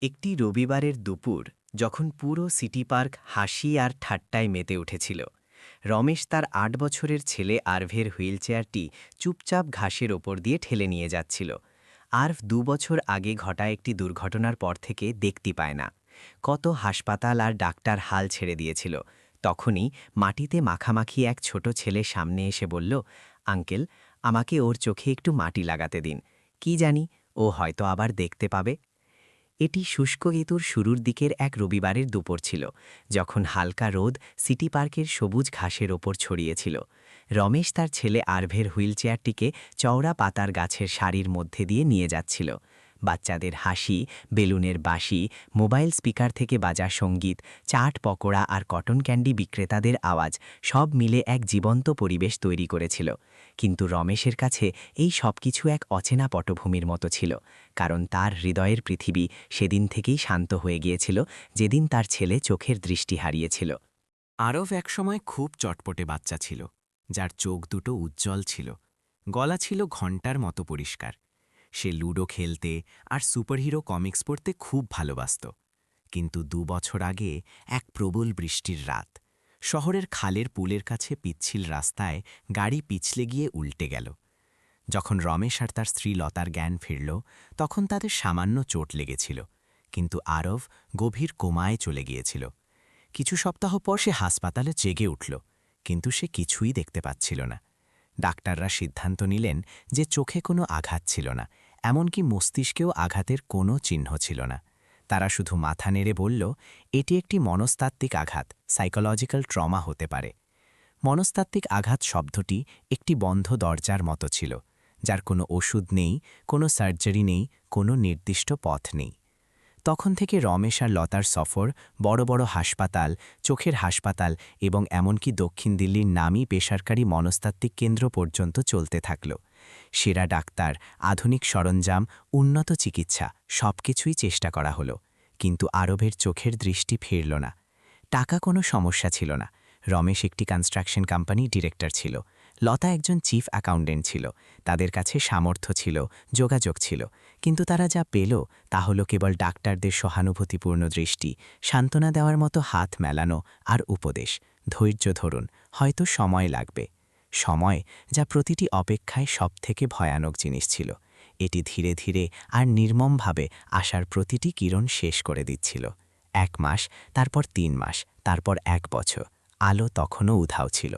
একটি রবিবারের দুপুর যখন পুরো সিটি পার্ক হাসি আর ঠাট্টায় মেতে উঠেছিল, রমেশ তার ৮ বছরের ছেলে আরভের হুইলচেয়ারটি চুপচাপ ঘাসের ওপর দিয়ে ঠেলে নিয়ে যাচ্ছিল। আরভ ২ বছর আগে ঘটা একটি দুর্ঘটনার পর থেকে দেখতে পায় না। কত হাসপাতাল আর ডাক্তার হাল ছেড়ে দিয়েছিল। তখনই মাটিতে মাখামাখি এক ছোট ছেলে সামনে এসে বলল, আঙ্কেল, আমাকে ওর চোখে একটু মাটি লাগাতে দিন। কি জানি, ও হয়তো আবার দেখতে পাবে। এটি শুষ্ক ঋতুর শুরুর দিকের এক রবিবারের দুপুর ছিল, যখন হালকা রোদ সিটি পার্কের সবুজ ঘাসের ওপর ছড়িয়েছিল। রমেশ তার ছেলে আরভের হুইলচেয়ারটিকে চওড়া পাতার গাছের সারির মধ্যে দিয়ে নিয়ে যাচ্ছিল। বাচ্চাদের হাসি, বেলুনের বাঁশি, মোবাইল স্পিকার থেকে বাজা সঙ্গীত, চাট পকোড়া আর কটন ক্যান্ডি বিক্রেতাদের আওয়াজ সব মিলে এক জীবন্ত পরিবেশ তৈরি করেছিল। কিন্তু রমেশের কাছে এই সব কিছু এক অচেনা পটভূমির মতো ছিল, কারণ তার হৃদয়ের পৃথিবী সেদিন থেকেই শান্ত হয়ে গিয়েছিল, যেদিন তার ছেলে চোখের দৃষ্টি হারিয়েছিল। আরব একসময় খুব চটপটে বাচ্চা ছিল, যার চোখ দুটো উজ্জ্বল ছিল, গলা ছিল ঘণ্টার মতো পরিষ্কার। সে লুডো খেলতে আর সুপারহিরো কমিক্স পড়তে খুব ভালোবাসত। কিন্তু ২ বছর আগে এক প্রবল বৃষ্টির রাত, শহরের খালের পুলের কাছে পিচ্ছিল রাস্তায় গাড়ি পিছলে গিয়ে উল্টে গেল। যখন রমেশ আর তার স্ত্রী লতার জ্ঞান ফিরল, তখন তাদের সামান্য চোট লেগেছিল, কিন্তু আরব গভীর কোমায় চলে গিয়েছিল। কিছু সপ্তাহ পর সে হাসপাতালে জেগে উঠল, কিন্তু সে কিছুই দেখতে পাচ্ছিল না। ডাক্তাররা সিদ্ধান্ত নিলেন যে চোখে কোনো আঘাত ছিল না, এমনকি মস্তিষ্কেও আঘাতের কোনো চিহ্ন ছিল না। তারা শুধু মাথা নেড়ে বলল, এটি একটি মনস্তাত্ত্বিক আঘাত, সাইকোলজিক্যাল ট্রমা হতে পারে। মনস্তাত্ত্বিক আঘাত শব্দটি একটি বন্ধ দরজার মতো ছিল, যার কোনো ওষুধ নেই, কোনো সার্জারি নেই, কোনো নির্দিষ্ট পথ নেই। তখন থেকে রমেশ আর লতার সফর বড় বড় হাসপাতাল, চোখের হাসপাতাল এবং এমনকি দক্ষিণ দিল্লির নামী বেসরকারি মনস্তাত্ত্বিক কেন্দ্র পর্যন্ত চলতে থাকল। সেরা ডাক্তার, আধুনিক সরঞ্জাম, উন্নত চিকিৎসা সবকিছুই চেষ্টা করা হলো, কিন্তু আরবের চোখের দৃষ্টি ফিরল না। টাকা কোনো সমস্যা ছিল না। রমেশ একটি কনস্ট্রাকশন কোম্পানি ডিরেক্টর ছিল, লতা একজন চিফ অ্যাকাউন্টেন্ট ছিল। তাদের কাছে সামর্থ্য ছিল, যোগাযোগ ছিল, কিন্তু তারা যা পেল তা হলো কেবল ডাক্তারদের সহানুভূতিপূর্ণ দৃষ্টি, সান্ত্বনা দেওয়ার মতো হাত মেলানো আর উপদেশ, ধৈর্য ধরুন, হয়তো সময় লাগবে। সময়, যা প্রতিটি অপেক্ষায় সবথেকে ভয়ানক জিনিস ছিল। এটি ধীরে ধীরে আর নির্মমভাবে আশার প্রতিটি কিরণ শেষ করে দিচ্ছিল। ১ মাস, তারপর ৩ মাস, তারপর ১ বছর। আলো তখনও উধাও ছিল।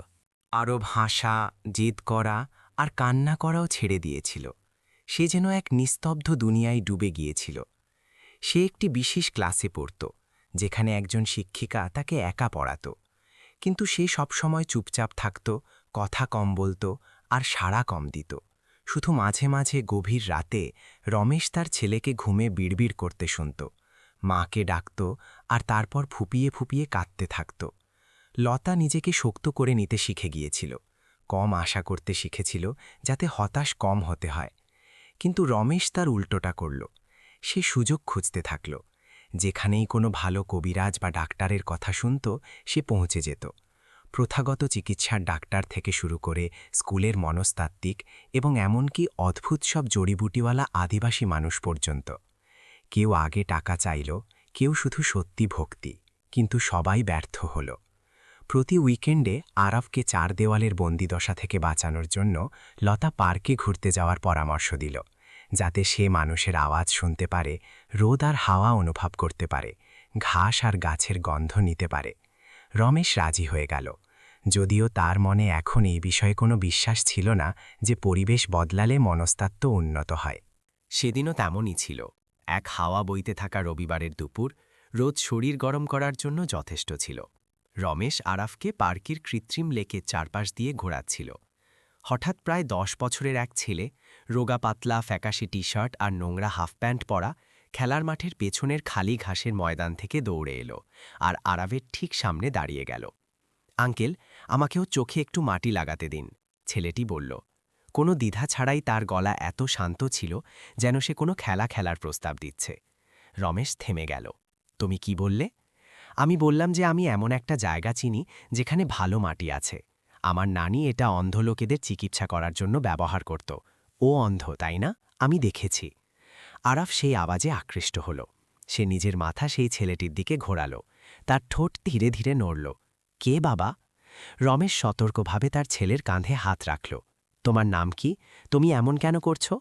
আরব হাসা, জেদ করা আর কান্না করাও ছেড়ে দিয়েছিল। সে যেন এক নিস্তব্ধ দুনিয়ায় ডুবে গিয়েছিল। সে একটি বিশেষ ক্লাসে পড়ত, যেখানে একজন শিক্ষিকা তাকে একা পড়াত। কিন্তু সে সবসময় চুপচাপ থাকত, কথা কম বলত আর সাড়া কম দিত। শুধু মাঝে মাঝে গভীর রাতে রমেশ তার ছেলেকে ঘুমে বিড়বিড় করতে শুনত, মাকে ডাকত আর তারপর ফুপিয়ে ফুপিয়ে কাঁদতে থাকত। লতা নিজেকে শক্ত করে নিতে শিখে গিয়েছিল, কম আশা করতে শিখেছিল, যাতে হতাশ কম হতে হয়। কিন্তু রমেশ তার উল্টোটা করল। সে সুযোগ খুঁজতে থাকল। যেখানেই কোনো ভালো কবিরাজ বা ডাক্তারের কথা শুনত, সে পৌঁছে যেত। প্রথাগত চিকিৎসার ডাক্তার থেকে শুরু করে স্কুলের মনস্তাত্ত্বিক এবং এমনকি অদ্ভুত সব জড়িবুটিওয়ালা আদিবাসী মানুষ পর্যন্ত। কেউ আগে টাকা চাইল, কেউ শুধু সত্যি ভক্তি, কিন্তু সবাই ব্যর্থ হল। প্রতি উইকেন্ডে আরবকে ৪ দেওয়ালের বন্দিদশা থেকে বাঁচানোর জন্য লতা পার্কে ঘুরতে যাওয়ার পরামর্শ দিল, যাতে সে মানুষের আওয়াজ শুনতে পারে, রোদ আর হাওয়া অনুভব করতে পারে, ঘাস আর গাছের গন্ধ নিতে পারে। রমেশ রাজি হয়ে গেল, যদিও তার মনে এখন এই বিষয়ে কোনো বিশ্বাস ছিল না যে পরিবেশ বদলালে মনস্তাত্ত্ব উন্নত হয়। সেদিনও তেমনই ছিল। এক হাওয়া বইতে থাকা রবিবারের দুপুর, রোদ শরীর গরম করার জন্য যথেষ্ট ছিল। রমেশ আরাফকে পার্কের কৃত্রিম লেকের চারপাশ দিয়ে ঘোরাচ্ছিল। হঠাৎ প্রায় ১০ বছরের এক ছেলে, রোগা পাতলা ফ্যাকাশে টি শার্ট আর নোংরা হাফ প্যান্ট পরা, খেলার মাঠের পেছনের খালি ঘাসের ময়দান থেকে দৌড়ে এলো আর আরাফের ঠিক সামনে দাঁড়িয়ে গেল। আঙ্কেল, আমাকেও চোখে একটু মাটি লাগাতে দিন, ছেলেটি বলল। কোনো দ্বিধা ছাড়াই তার গলা এত শান্ত ছিল, যেন সে কোনো খেলা খেলার প্রস্তাব দিচ্ছে। রমেশ থেমে গেল। তুমি কি বললে? আমি বললাম যে আমি এমন একটা জায়গা চিনি যেখানে ভালো মাটি আছে। আমার নানি এটা অন্ধ লোকেদের চিকিৎসা করার জন্য ব্যবহার করত। ও অন্ধ, তাই না? আমি দেখেছি। আরাফ সেই আওয়াজে আকৃষ্ট হল। সে নিজের মাথা সেই ছেলেটির দিকে ঘোরাল। তার ঠোঁট ধীরে ধীরে নড়ল। কে বাবা? রমেশ সতর্কভাবে তার ছেলের কাঁধে হাত রাখল। তোমার নাম কি? তুমি এমন কেন করছো?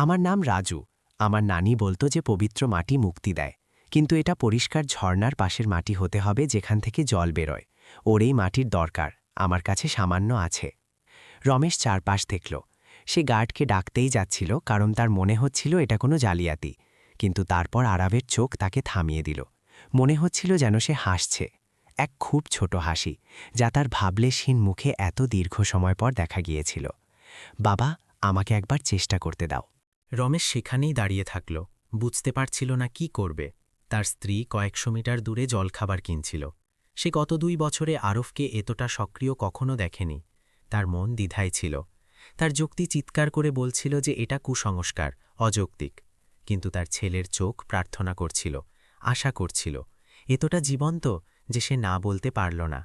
আমার নাম রাজু। আমার নানি বলতো যে পবিত্র মাটি মুক্তি দেয়, কিন্তু এটা পরিষ্কার ঝর্ণার পাশের মাটি হতে হবে যেখান থেকে জল বেরোয়। ওর এই মাটির দরকার, আমার কাছে সামান্য আছে। রমেশ চারপাশ দেখল। সে গার্ডকে ডাকতেই যাচ্ছিল, কারণ তার মনে হচ্ছিল এটা কোনো জালিয়াতি। কিন্তু তারপর আরাবের চোখ তাকে থামিয়ে দিল। মনে হচ্ছিল যেন সে হাসছে, এক খুব ছোট হাসি, যা তার ভাবলেশহীন মুখে এত দীর্ঘ সময় পর দেখা গিয়েছিল। বাবা, আমাকে একবার চেষ্টা করতে দাও। রমেশ সেখানেই দাঁড়িয়ে থাকল, বুঝতে পারছিল না কি করবে। তার স্ত্রী কয়েকশো মিটার দূরে জলখাবার কিনছিল। সে গত 2 বছরে আরফকে এতটা সক্রিয় কখনো দেখেনি। তার মন দ্বিধায় ছিল। তার যুক্তি চিৎকার করে বলছিল যে এটা কুসংস্কার, অযৌক্তিক। কিন্তু তার ছেলের চোখ প্রার্থনা করছিল, আশা করছিল, এতটা জীবন্ত যে সে না বলতে পারল না।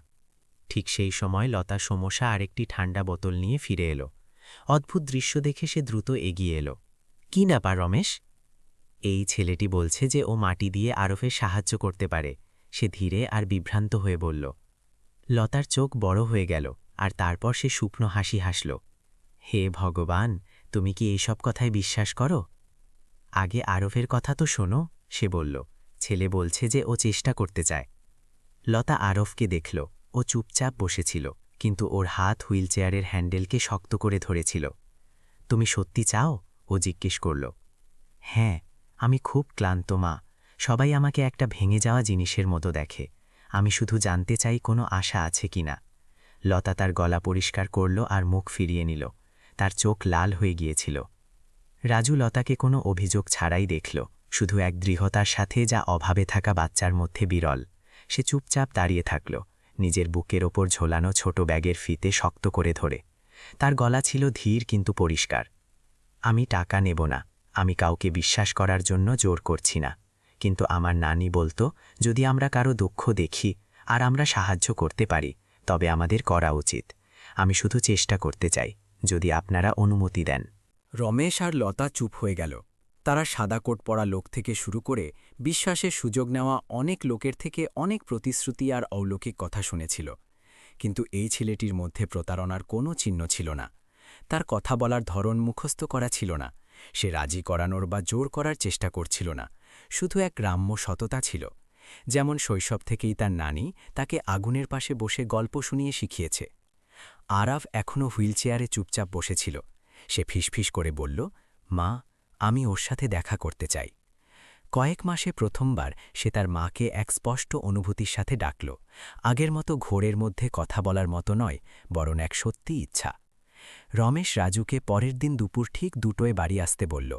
ঠিক সেই সময় লতা সমোসা আর একটি ঠান্ডা বোতল নিয়ে ফিরে এলো। অদ্ভুত দৃশ্য দেখে সে দ্রুত এগিয়ে এলো। কি ব্যাপার রমেশ? এই ছেলেটি বলছে যে ও মাটি দিয়ে আরফের সাহায্য করতে পারে, সে ধীরে আর বিভ্রান্ত হয়ে বলল। লতার চোখ বড় হয়ে গেল, আর তারপর সে শুকনো হাসি হাসল। হে ভগবান, তুমি কি এইসব কথায় বিশ্বাস করো? আগে আরফের কথা তো শোনো, সে বলল। ছেলে বলছে যে ও চেষ্টা করতে চায়। লতা আরফকে দেখল। ও চুপচাপ বসেছিল, কিন্তু ওর হাত হুইলচেয়ারের হ্যান্ডেলকে শক্ত করে ধরেছিল। তুমি সত্যি চাও? ও জিজ্ঞেস করল। হ্যাঁ, আমি খুব ক্লান্ত মা। সবাই আমাকে একটা ভেঙে যাওয়া জিনিসের মতো দেখে। আমি শুধু জানতে চাই কোনো আশা আছে কিনা। লতা তার গলা পরিষ্কার করল আর মুখ ফিরিয়ে নিল। তার চোখ লাল হয়ে গিয়েছিল। রাজু লতাকে কোনো অভিযোগ ছাড়াই দেখল, শুধু এক দৃঢ়তার সাথে যা অভাবে থাকা বাচ্চার মধ্যে বিরল। সে চুপচাপ দাঁড়িয়ে থাকল, নিজের বুকের ওপর ঝোলানো ছোট ব্যাগের ফিতে শক্ত করে ধরে। তার গলা ছিল ধীর কিন্তু পরিষ্কার। আমি টাকা নেব না, আমি কাউকে বিশ্বাস করার জন্য জোর করছি না। কিন্তু আমার নানি বলতো, যদি আমরা কারো দুঃখ দেখি আর আমরা সাহায্য করতে পারি, তবে আমাদের করা উচিত। আমি শুধু চেষ্টা করতে চাই, যদি আপনারা অনুমতি দেন। রমেশ আর লতা চুপ হয়ে গেল। তারা সাদা কোট পরা লোক থেকে শুরু করে বিশ্বাসের সুযোগ নেওয়া অনেক লোকের থেকে অনেক প্রতিশ্রুতি আর অলৌকিক কথা শুনেছিল, কিন্তু এই ছেলেটির মধ্যে প্রতারণার কোনো চিহ্ন ছিল না। তার কথা বলার ধরন মুখস্থ করা ছিল না, সে রাজি করানোর বা জোর করার চেষ্টা করছিল না। শুধু এক গ্রাম্য সততা ছিল, যেমন শৈশব থেকেই তার নানি তাকে আগুনের পাশে বসে গল্প শুনিয়ে শিখিয়েছে। আরাফ এখনও হুইলচেয়ারে চুপচাপ বসেছিল। সে ফিসফিস করে বলল, মা, আমি ওর সাথে দেখা করতে চাই। কয়েক মাসে প্রথমবার সে তার মাকে এক স্পষ্ট অনুভূতির সাথে ডাকল। আগের মতো ঘোরের মধ্যে কথা বলার মতো নয়, বরং এক সত্যি ইচ্ছা। রমেশ রাজুকে পরের দিন দুপুর ঠিক 2টোয় বাড়ি আসতে বলল।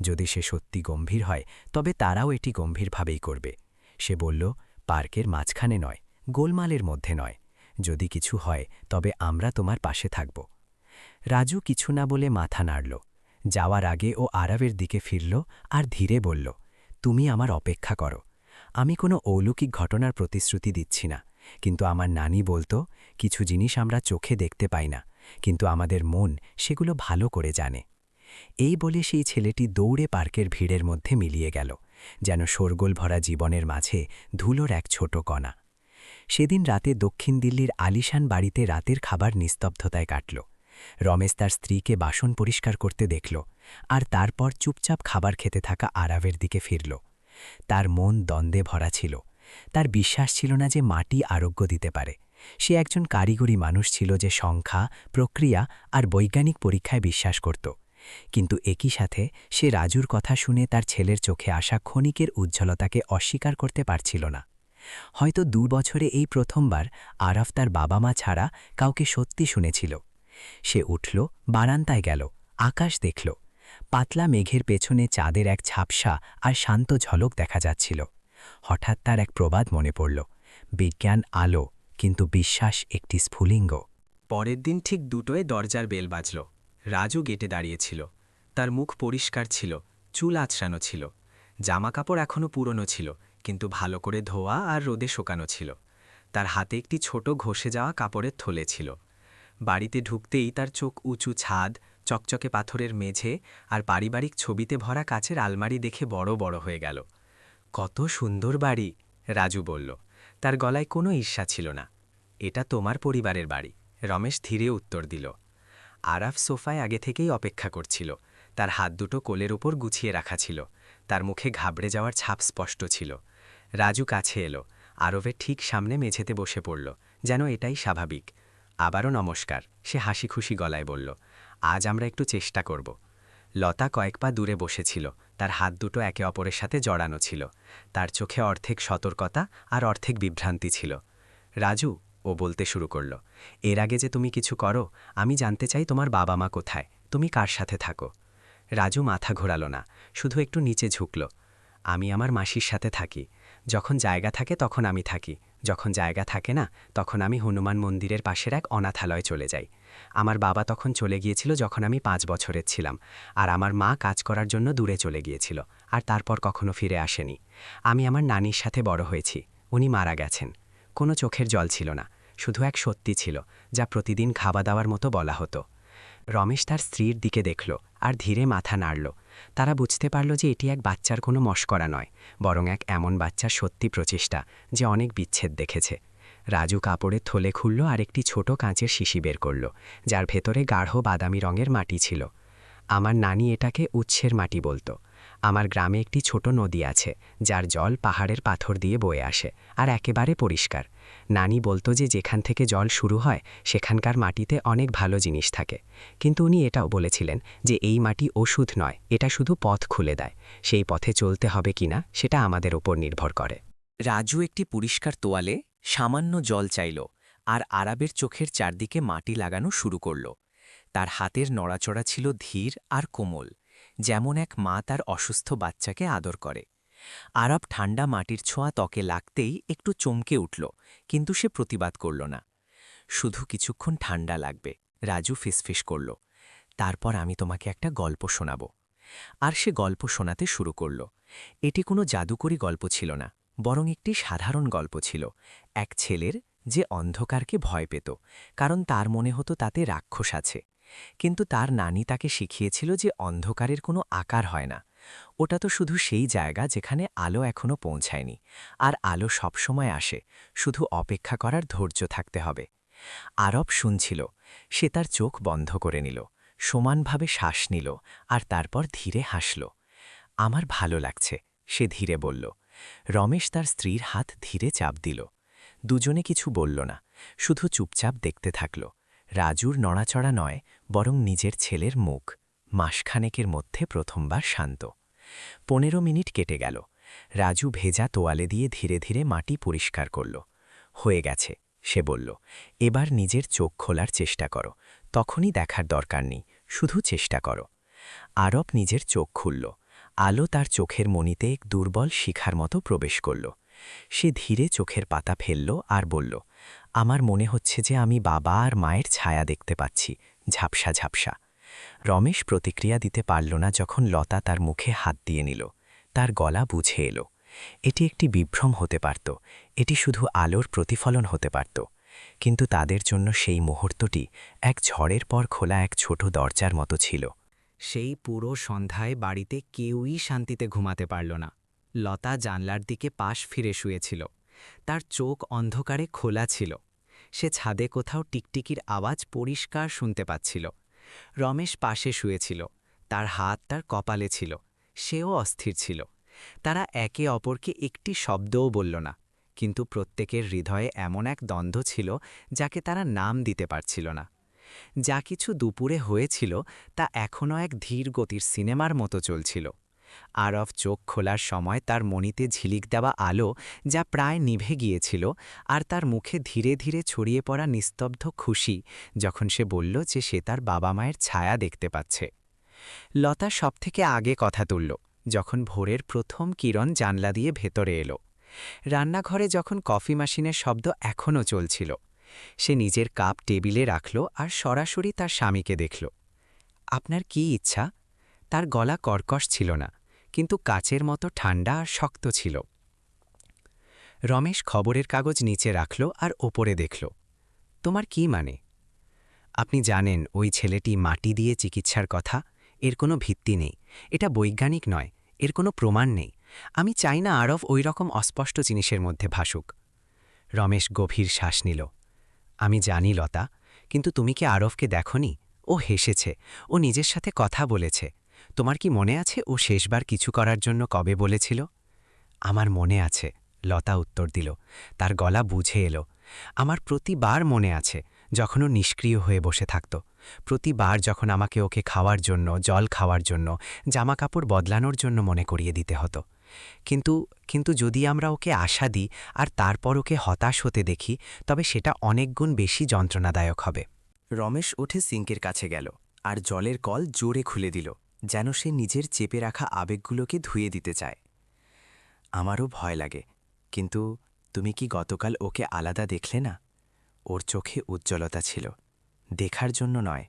যদি সে সত্যি গম্ভীর হয়, তবে তারাও এটি গম্ভীরভাবেই করবে। সে বলল, পার্কের মাঝখানে নয়, গোলমালের মধ্যে নয়। যদি কিছু হয়, তবে আমরা তোমার পাশে থাকব। রাজু কিছু না বলে মাথা নাড়ল। যাওয়ার আগে ও আরাবের দিকে ফিরল আর ধীরে বলল, তুমি আমার অপেক্ষা করো। আমি কোনো অলৌকিক ঘটনার প্রতিশ্রুতি দিচ্ছি না, কিন্তু আমার নানি বলতো, কিছু জিনিস আমরা চোখে দেখতে পাই না, কিন্তু আমাদের মন সেগুলো ভালো করে জানে। এই বলে সেই ছেলেটি দৌড়ে পার্কের ভিড়ের মধ্যে মিলিয়ে গেল, যেন শোরগোল ভরা জীবনের মাঝে ধুলোর এক ছোট কণা। সেদিন রাতে দক্ষিণ দিল্লির আলিশান বাড়িতে রাতের খাবার নিস্তব্ধতায় কাটল। রমেশ তার স্ত্রীকে বাসন পরিষ্কার করতে দেখল, আর তারপর চুপচাপ খাবার খেতে থাকা আরাবের দিকে ফিরল। তার মন দ্বন্দ্বে ভরা ছিল। তার বিশ্বাস ছিল না যে মাটি আরোগ্য দিতে পারে। সে একজন কারিগরি মানুষ ছিল যে সংখ্যা, প্রক্রিয়া আর বৈজ্ঞানিক পরীক্ষায় বিশ্বাস করত। কিন্তু একই সাথে সে রাজুর কথা শুনে তার ছেলের চোখে আসা ক্ষণিকের উজ্জ্বলতাকে অস্বীকার করতে পারছিল না। হয়তো 2 বছরে এই প্রথমবার আরাফ তার বাবা মা ছাড়া কাউকে সত্যি শুনেছিল। সে উঠল, বারান্দায় গেল, আকাশ দেখল। পাতলা মেঘের পেছনে চাঁদের এক ঝাপসা আর শান্ত ঝলক দেখা যাচ্ছিল। হঠাৎ তার এক প্রবাদ মনে পড়ল, বিজ্ঞান আলো, কিন্তু বিশ্বাস একটি স্ফুলিঙ্গ। পরের দিন ঠিক 2টোয় দরজার বেল বাজল। রাজু গেটে দাঁড়িয়েছিল। তার মুখ পরিষ্কার ছিল, চুল আঁচড়ানো ছিল। জামাকাপড় এখনও পুরনো ছিল, কিন্তু ভালো করে ধোয়া আর রোদে শোকানো ছিল। তার হাতে একটি ছোট ঘষে যাওয়া কাপড়ের থলে ছিল। বাড়িতে ঢুকতেই তার চোখ উঁচু ছাদ, চকচকে পাথরের মেঝে আর পারিবারিক ছবিতে ভরা কাচের আলমারি দেখে বড় বড় হয়ে গেল। কত সুন্দর বাড়ি, রাজু বলল। তার গলায় কোনো ঈর্ষা ছিল না। এটা তোমার পরিবারের বাড়ি, রমেশ ধীরে উত্তর দিল। আরাফ সোফায় আগে থেকেই অপেক্ষা করছিল। তার হাত দুটো কোলের ওপর গুছিয়ে রাখা ছিল। তার মুখে ঘাবড়ে যাওয়ার ছাপ স্পষ্ট ছিল। রাজু কাছে এলো, আরবের ঠিক সামনে মেঝেতে বসে পড়ল, যেন এটাই স্বাভাবিক। আবারও নমস্কার, সে হাসি খুশি গলায় বলল। আজ আমরা একটু চেষ্টা করব। লতা কয়েক পা দূরে বসেছিল, তার হাত দুটো একে অপরের সাথে জড়ানো ছিল। তার চোখে অর্ধেক সতর্কতা আর অর্ধেক বিভ্রান্তি ছিল। রাজু, ও বলতে শুরু করল, এর আগে যে তুমি কিছু করো, আমি জানতে চাই তোমার বাবা মা কোথায়, তুমি কার সাথে থাকো। রাজু মাথা ঘোরালো না, শুধু একটু নিচে ঝুঁকল। আমি আমার মাসির সাথে থাকি। যখন জায়গা থাকে তখন আমি থাকি, যখন জায়গা থাকে না তখন আমি হনুমান মন্দিরের পাশের এক অনাথালয়ে চলে যাই। আমার বাবা তখন চলে গিয়েছিল যখন আমি 5 বছরের ছিলাম, আর আমার মা কাজ করার জন্য দূরে চলে গিয়েছিল, আর তারপর কখনো ফিরে আসেনি। আমি আমার নানির সাথে বড় হয়েছি, উনি মারা গেছেন। কোনো চোখের জল ছিল না, শুধু এক সত্যি ছিল, যা প্রতিদিন খাওয়া দাওয়ার মতো বলা হতো। রমেশ তার স্ত্রীর দিকে দেখল আর ধীরে মাথা নাড়ল। তারা বুঝতে পারল যে এটি এক বাচ্চার কোনো মশকরা নয়, বরং এক এমন বাচ্চার সত্যি প্রচেষ্টা যে অনেক বিচ্ছেদ দেখেছে। রাজু কাপড়ের থলে খুলল আর একটি ছোট কাঁচের শিশি বের করল, যার ভেতরে গাঢ় বাদামি রঙের মাটি ছিল। আমার নানি এটাকে উৎসের মাটি বলতো। আমার গ্রামে একটি ছোট নদী আছে, যার জল পাহাড়ের পাথর দিয়ে বয়ে আসে আর একেবারে পরিষ্কার। নানি বলতো যে যেখান থেকে জল শুরু হয় সেখানকার মাটিতে অনেক ভালো জিনিস থাকে। কিন্তু উনি এটাও বলেছিলেন যে এই মাটি ওষুধ নয়, এটা শুধু পথ খুলে দেয়। সেই পথে চলতে হবে কিনা সেটা আমাদের ওপর নির্ভর করে। রাজু একটি পরিষ্কার তোয়ালে সামান্য জল চাইল আর আরাবের চোখের চারদিকে মাটি লাগানো শুরু করল। তার হাতের নড়াচড়া ছিল ধীর আর কোমল, যেমন এক মা তার অসুস্থ বাচ্চাকে আদর করে। আরব ঠান্ডা মাটির ছোঁয়া ত্বকে লাগতেই একটু চমকে উঠল, কিন্তু সে প্রতিবাদ করল না। শুধু কিছুক্ষণ ঠান্ডা লাগবে, রাজু ফিসফিস করল। তারপর আমি তোমাকে একটা গল্প শোনাব। আর সে গল্প শোনাতে শুরু করল। এটি কোনো জাদুকরী গল্প ছিল না, বরং একটি সাধারণ গল্প ছিল, এক ছেলের যে অন্ধকারকে ভয় পেত, কারণ তার মনে হতো তাতে রাক্ষস আছে। কিন্তু তার নানি তাকে শিখিয়েছিল যে অন্ধকারের কোনো আকার হয় না, ওটা তো শুধু সেই জায়গা যেখানে আলো এখনো পৌঁছায়নি, আর আলো সবসময় আসে, শুধু অপেক্ষা করার ধৈর্য থাকতে হবে। আরব শুনছিল, সে তার চোখ বন্ধ করে নিল, সমানভাবে শ্বাস নিল, আর তারপর ধীরে হাসল। আমার ভালো লাগছে, সে ধীরে বলল। রমেশ তার স্ত্রীর হাত ধীরে চাপ দিল। দুজনে কিছু বলল না, শুধু চুপচাপ দেখতে থাকল। রাজুর নড়াচড়া নয়, বরং নিজের ছেলের মুখ, মাসখানেকের মধ্যে প্রথমবার শান্ত। 15 মিনিট কেটে গেল। রাজু ভেজা তোয়ালে দিয়ে ধীরে ধীরে মাটি পরিষ্কার করল। হয়ে গেছে, সে বলল। এবার নিজের চোখ খোলার চেষ্টা করো, তখনই দেখার দরকার নেই, শুধু চেষ্টা করো। আরব নিজের চোখ খুলল। আলো তার চোখের মণিতে এক দুর্বল শিখার মতো প্রবেশ করল। সে ধীরে চোখের পাতা ফেলল আর বলল, আমার মনে হচ্ছে যে আমি বাবা আর মায়ের ছায়া দেখতে পাচ্ছি, ঝাপসা ঝাপসা। রমেশ প্রতিক্রিয়া দিতে পারল না যখন লতা তার মুখে হাত দিয়ে নিল। তার গলা বুঝে এলো। এটি একটি বিভ্রম হতে পারত, এটি শুধু আলোর প্রতিফলন হতে পারত, কিন্তু তাদের জন্য সেই মুহূর্তটি এক ঝড়ের পর খোলা এক ছোট দরজার মতো ছিল। সেই পুরো সন্ধ্যায় বাড়িতে কেউই শান্তিতে ঘুমাতে পারল না। লতা জানলার দিকে পাশ ফিরে শুয়েছিল, তার চোখ অন্ধকারে খোলা ছিল। সে ছাদে কোথাও টিকটিকির আওয়াজ পরিষ্কার শুনতে পাচ্ছিল। রমেশ পাশে শুয়েছিল, তার হাত তার কপালে ছিল, সেও অস্থির ছিল। তারা একে অপরকে একটি শব্দও বলল না, কিন্তু প্রত্যেকের হৃদয়ে এমন এক দ্বন্দ্ব ছিল যাকে তারা নাম দিতে পারছিল না। যা কিছু দুপুরে হয়েছিল তা এখনও এক ধীর গতির সিনেমার মতো চলছিল। আরব চোখ খোলার সময় তার মনিতে ঝিলিক দেওয়া আলো যা প্রায় নিভে গিয়েছিল, আর তার মুখে ধীরে ধীরে ছড়িয়ে পড়া নিস্তব্ধ খুশি যখন সে বলল যে সে তার বাবা মায়ের ছায়া দেখতে পাচ্ছে। লতা সবথেকে আগে কথা তুলল যখন ভোরের প্রথম কিরণ জানলা দিয়ে ভেতরে এলো। রান্নাঘরে যখন কফি মেশিনের শব্দ এখনও চলছিল। সে নিজের কাপ টেবিলে রাখল আর সরাসরি তার স্বামীকে দেখল। আপনার কি ইচ্ছা? তার গলা কর্কশ ছিল না, কিন্তু কাচের মতো ঠান্ডা আর শক্ত ছিল। রমেশ খবরের কাগজ নিচে রাখল আর ওপরে দেখল। তোমার কি মানে? আপনি জানেন ওই ছেলেটি মাটি দিয়ে চিকিৎসার কথা, এর কোনো ভিত্তি নেই, এটা বৈজ্ঞানিক নয়, এর কোনো প্রমাণ নেই, আমি চাই না আরব ওই রকম অস্পষ্ট জিনিসের মধ্যে ভাসুক। রমেশ গভীর শ্বাস নিল। আমি জানি লতা, কিন্তু তুমি কি আরবকে দেখনি? ও হেসেছে, ও নিজের সাথে কথা বলেছে। তোমার কি মনে আছে ও শেষবার কিছু করার জন্য কবে বলেছিল? আমার মনে আছে, লতা উত্তর দিল। তার গলা বুঝে এলো। আমার প্রতিবার মনে আছে, যখন ও নিষ্ক্রিয় হয়ে বসে থাকত। প্রতিবার যখন আমাকে ওকে খাওয়ার জন্য, জল খাওয়ার জন্য, জামাকাপড় বদলানোর জন্য মনে করিয়ে দিতে হতো। কিন্তু কিন্তু যদি আমরা ওকে আশা দিই আর তারপর ওকে হতাশ হতে দেখি, তবে সেটা অনেক গুণ বেশি যন্ত্রণাদায়ক হবে। রমেশ উঠে সিঙ্কের কাছে গেল আর জলের কল জোরে খুলে দিল, যেন সে নিজের চেপে রাখা আবেগগুলোকে ধুয়ে দিতে চায়। আমারও ভয় লাগে, কিন্তু তুমি কি গতকাল ওকে আলাদা দেখলে না? ওর চোখে উজ্জ্বলতা ছিল, দেখার জন্য নয়,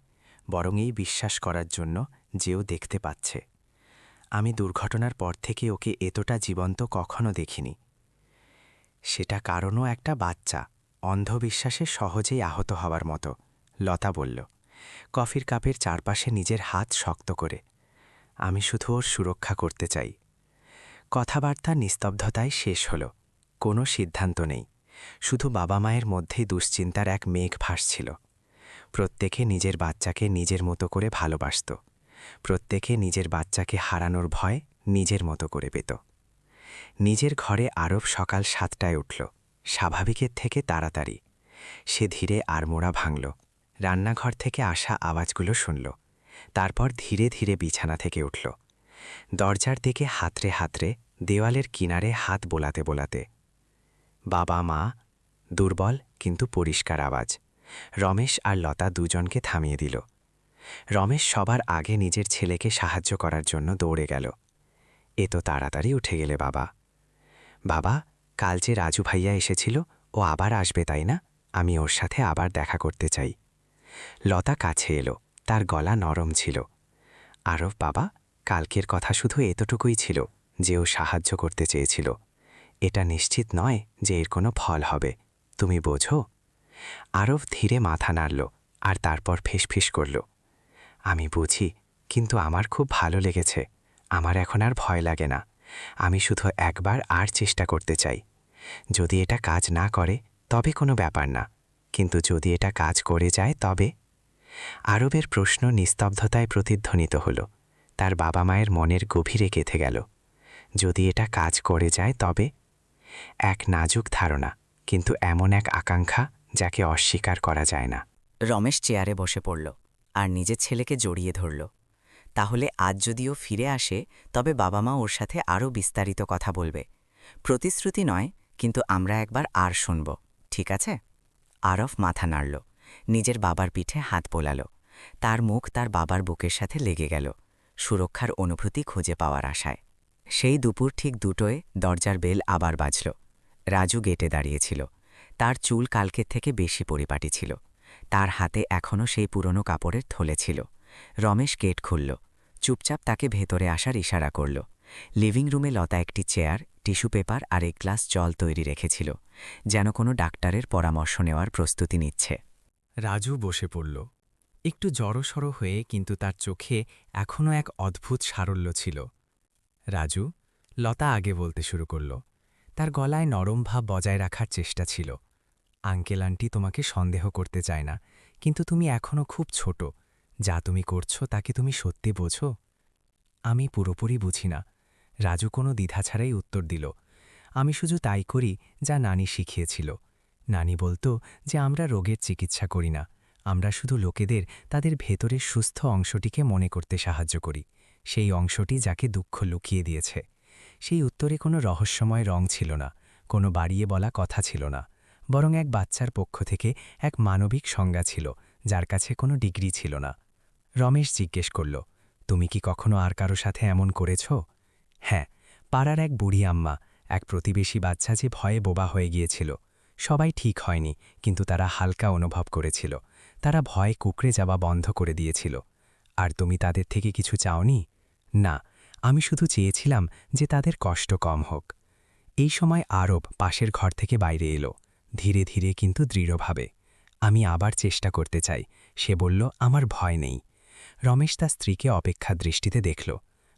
বরং এই বিশ্বাস করার জন্য যে ও দেখতে পাচ্ছে। আমি দুর্ঘটনার পর থেকে ওকে এতটা জীবন্ত কখনো দেখিনি। সেটা কারণও একটা বাচ্চা, অন্ধবিশ্বাসে সহজেই আহত হওয়ার মতো, লতা বলল, কফির কাপের চারপাশে নিজের হাত শক্ত করে। আমি শুধু ওর সুরক্ষা করতে চাই। কথাবার্তা নিস্তব্ধতায় শেষ হল। কোনো সিদ্ধান্ত নেই, শুধু বাবা মায়ের মধ্যেই দুশ্চিন্তার এক মেঘ ভাসছিল। প্রত্যেকে নিজের বাচ্চাকে নিজের মতো করে ভালোবাসত, প্রত্যেকে নিজের বাচ্চাকে হারানোর ভয় নিজের মতো করে পেত। নিজের ঘরে আরব সকাল 7টায় উঠল, স্বাভাবিকের থেকে তাড়াতাড়ি। সে ধীরে আড়মোড়া ভাঙল, রান্নাঘর থেকে আসা আওয়াজগুলো শুনল, তারপর ধীরে ধীরে বিছানা থেকে উঠল। দরজার দিকে হাতড়ে হাতড়ে দেওয়ালের কিনারে হাত বোলাতে বোলাতে। বাবা মা, দুর্বল কিন্তু পরিষ্কার আওয়াজ। রমেশ আর লতা দুজনকে থামিয়ে দিল। রমেশ সবার আগে নিজের ছেলেকে সাহায্য করার জন্য দৌড়ে গেল। এ তো তাড়াতাড়ি উঠে গেলে বাবা। বাবা, কাল যে রাজু ভাইয়া এসেছিল, ও আবার আসবে তাই না? আমি ওর সাথে আবার দেখা করতে চাই। লতা কাছে এলো, তার গলা নরম ছিল। আরব বাবা, কালকের কথা শুধু এতটুকুই ছিল যে ও সাহায্য করতে চেয়েছিল। এটা নিশ্চিত নয় যে এর কোনো ফল হবে, তুমি বোঝো? আরব ধীরে মাথা নাড়ল আর তারপর ফিসফিস করল, আমি বুঝি, কিন্তু আমার খুব ভালো লেগেছে। আমার এখন আর ভয় লাগে না। আমি শুধু একবার আর চেষ্টা করতে চাই। যদি এটা কাজ না করে তবে কোনো ব্যাপার না, কিন্তু যদি এটা কাজ করে যায় তবে? আরবের প্রশ্ন নিস্তব্ধতায় প্রতিধ্বনিত হল, তার বাবা মায়ের মনের গভীরে গেঁথে গেল। যদি এটা কাজ করে যায় তবে? এক নাজুক ধারণা, কিন্তু এমন এক আকাঙ্ক্ষা যাকে অস্বীকার করা যায় না। রমেশ চেয়ারে বসে পড়ল আর নিজের ছেলেকে জড়িয়ে ধরল। তাহলে আজ যদিও ফিরে আসে, তবে বাবা মা ওর সাথে আরও বিস্তারিত কথা বলবে। প্রতিশ্রুতি নয়, কিন্তু আমরা একবার আর শুনব, ঠিক আছে? আরফ মাথা নাড়ল, নিজের বাবার পিঠে হাত বোলাল। তার মুখ তার বাবার বুকের সাথে লেগে গেল, সুরক্ষার অনুভূতি খুঁজে পাওয়ার আশায়। সেই দুপুর ঠিক 2টোয় দরজার বেল আবার বাজল। রাজু গেটে দাঁড়িয়েছিল। তার চুল কালকের থেকে বেশি পরিপাটি ছিল। তার হাতে এখনও সেই পুরনো কাপড়ের থলে ছিল। রমেশ গেট খুলল, চুপচাপ তাকে ভেতরে আসার ইশারা করল। লিভিং রুমে লতা একটি চেয়ার, টিস্যু পেপার আর এক গ্লাস জল তৈরি রেখেছিল, যেন কোনো ডাক্তারের পরামর্শ নেওয়ার প্রস্তুতি নিচ্ছে। রাজু বসে পড়ল, একটু জড়সড় হয়ে, কিন্তু তার চোখে এখনও এক অদ্ভুত সারল্য ছিল। রাজু, লতা আগে বলতে শুরু করল। তার গলায় নরম ভাব বজায় রাখার চেষ্টা ছিল। আঙ্কেল আন্টি তোমাকে সন্দেহ করতে চায় না, কিন্তু তুমি এখনও খুব ছোট। যা তুমি করছো তাকে তুমি সত্যি বোঝো? আমি পুরোপুরি বুঝি না, রাজু কোনো দ্বিধা ছাড়াই উত্তর দিল। আমি শুধু তাই করি যা নানি শিখিয়েছিল। নানি বলতো যে আমরা রোগের চিকিৎসা করি না, আমরা শুধু লোকেদের তাদের ভেতরের সুস্থ অংশটিকে মনে করতে সাহায্য করি, সেই অংশটি যাকে দুঃখ লুকিয়ে দিয়েছে। সেই উত্তরে কোনো রহস্যময় রং ছিল না, কোনো বাড়িয়ে বলা কথা ছিল না, বরং এক বাচ্চার পক্ষ থেকে এক মানবিক সংজ্ঞা ছিল, যার কাছে কোনো ডিগ্রি ছিল না। রমেশ জিজ্ঞেস করল, তুমি কি কখনো আর কারো সাথে এমন করেছ? হ্যাঁ, পাড়ার এক বুড়ি আম্মা, এক প্রতিবেশী বাচ্চা যে ভয়ে বোবা হয়ে গিয়েছিল। সবাই ঠিক হয়নি, কিন্তু তারা হালকা অনুভব করেছিল। তারা ভয়ে কুঁকড়ে যাওয়া বন্ধ করে দিয়েছিল। আর তুমি তাদের থেকে কিছু চাওনি? না, আমি শুধু চেয়েছিলাম যে তাদের কষ্ট কম হোক। এই সময় আরব পাশের ঘর থেকে বাইরে এলো, ধীরে ধীরে কিন্তু দৃঢ়ভাবে। আমি আবার চেষ্টা করতে চাই, সে বলল, আমার ভয় নেই। রমেশ তার স্ত্রীকে অপেক্ষা দৃষ্টিতে দেখল।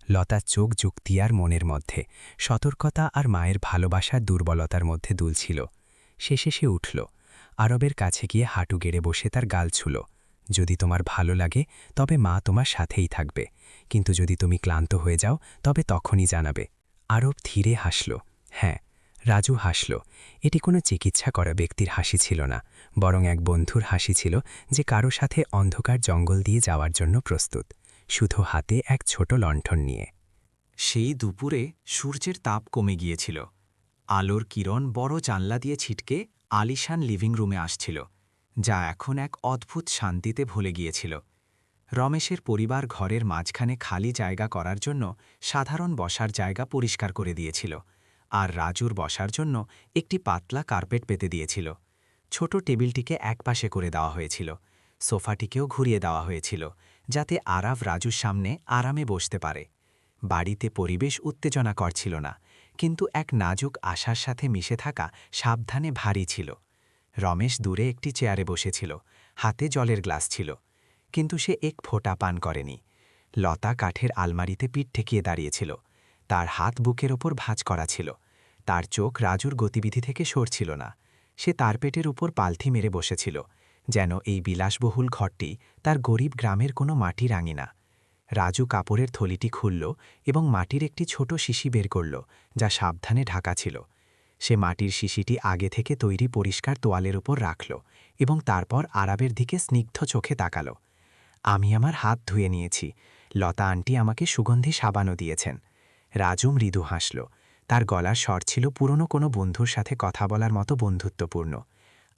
লতার চোখ যুক্তি আর মনের মধ্যে সতর্কতা আর মায়ের ভালোবাসার দুর্বলতার মধ্যে দুলছিল। শেষে সে উঠল, আরবের কাছে গিয়ে হাঁটু গেড়ে বসে তার গাল ছুল। যদি তোমার ভালো লাগে তবে মা তোমার সাথেই থাকবে, কিন্তু যদি তুমি ক্লান্ত হয়ে যাও তবে তখনই জানাবে। আরব ধীরে হাসল। হ্যাঁ, রাজু হাসল। এটি কোনো চিকিৎসা করা ব্যক্তির হাসি ছিল না, বরং এক বন্ধুর হাসি ছিল যে কারো সাথে অন্ধকার জঙ্গল দিয়ে যাওয়ার জন্য প্রস্তুত, শুধু হাতে এক ছোট লণ্ঠন নিয়ে। সেই দুপুরে সূর্যের তাপ কমে গিয়েছিল। আলোর কিরণ বড় জানলা দিয়ে ছিটকে আলিশান লিভিং রুমে আসছিল, যা এখন এক অদ্ভুত শান্তিতে ভুলে গিয়েছিল। রমেশের পরিবার ঘরের মাঝখানে খালি জায়গা করার জন্য সাধারণ বসার জায়গা পরিষ্কার করে দিয়েছিল, আর রাজুর বসার জন্য একটি পাতলা কার্পেট পেতে দিয়েছিল। ছোট টেবিলটিকে একপাশে করে দেওয়া হয়েছিল, সোফাটিকেও ঘুরিয়ে দেওয়া হয়েছিল, যাতে আরাভ রাজুর সামনে আরামে বসতে পারে। বাড়িতে পরিবেশ উত্তেজনাকর ছিল না, কিন্তু এক নাজুক আশার সাথে মিশে থাকা সাবধানে ভারী ছিল। রমেশ দূরে একটি চেয়ারে বসেছিল, হাতে জলের গ্লাস ছিল, কিন্তু সে এক ফোঁটা পান করেনি। লতা কাঠের আলমারিতে পিঠ ঠেকিয়ে দাঁড়িয়েছিল, তার হাত বুকের ওপর ভাঁজ করা ছিল। তার চোখ রাজুর গতিবিধি থেকে সরছিল না। সে তার পেটের উপর পালথি মেরে বসেছিল, যেন এই বিলাসবহুল ঘরটি তার গরিব গ্রামের কোনো মাটির আঙিনা। রাজু কাপড়ের থলিটি খুলল এবং মাটির একটি ছোট শিশি বের করল, যা সাবধানে ঢাকা ছিল। সে মাটির শিশিটি আগে থেকে তৈরি পরিষ্কার তোয়ালের উপর রাখল এবং তারপর আরাবের দিকে স্নিগ্ধ চোখে তাকাল। আমি আমার হাত ধুয়ে নিয়েছি, লতা আন্টি আমাকে সুগন্ধি সাবানও দিয়েছেন। রাজু মৃদু হাসল। তার গলার স্বর ছিল পুরনো কোনো বন্ধুর সাথে কথা বলার মতো বন্ধুত্বপূর্ণ।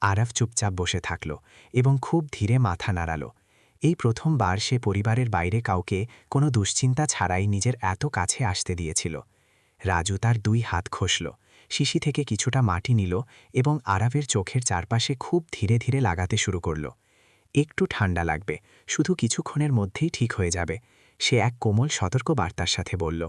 আরাফ চুপচাপ বসে থাকল এবং খুব ধীরে মাথা নাড়াল। এই প্রথমবার সে পরিবারের বাইরে কাউকে কোনো দুশ্চিন্তা ছাড়াই নিজের এত কাছে আসতে দিয়েছিল। রাজু তার 2 হাত ঘষল, শিশি থেকে কিছুটা মাটি নিল এবং আরাফের চোখের চারপাশে খুব ধীরে ধীরে লাগাতে শুরু করল। একটু ঠান্ডা লাগবে, শুধু কিছুক্ষণের মধ্যেই ঠিক হয়ে যাবে, সে এক কোমল সতর্ক বার্তার সাথে বলল।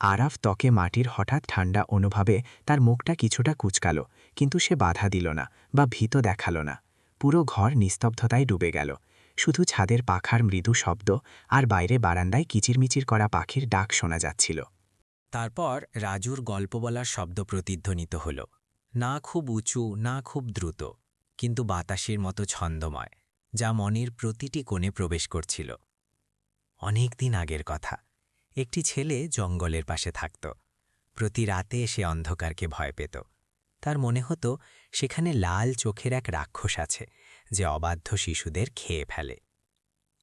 আরাফ ত্বকে মাটির হঠাৎ ঠান্ডা অনুভবে তার মুখটা কিছুটা কুঁচকাল, কিন্তু সে বাধা দিল না বা ভীত দেখাল না। পুরো ঘর নিস্তব্ধতায় ডুবে গেল, শুধু ছাদের পাখার মৃদু শব্দ আর বাইরে বারান্দায় কিচিরমিচির করা পাখির ডাক শোনা যাচ্ছিল। তারপর রাজুর গল্প বলার শব্দ প্রতিধ্বনিত হল, না খুব উঁচু না খুব দ্রুত, কিন্তু বাতাসের মতো ছন্দময়, যা মনের প্রতিটি কোণে প্রবেশ করছিল। অনেক দিন আগের কথা, একটি ছেলে জঙ্গলের পাশে থাকত। প্রতি রাতে সে অন্ধকারকে ভয় পেত। তার মনে হতো সেখানে লাল চোখের এক রাক্ষস আছে, যে অবাধ্য শিশুদের খেয়ে ফেলে।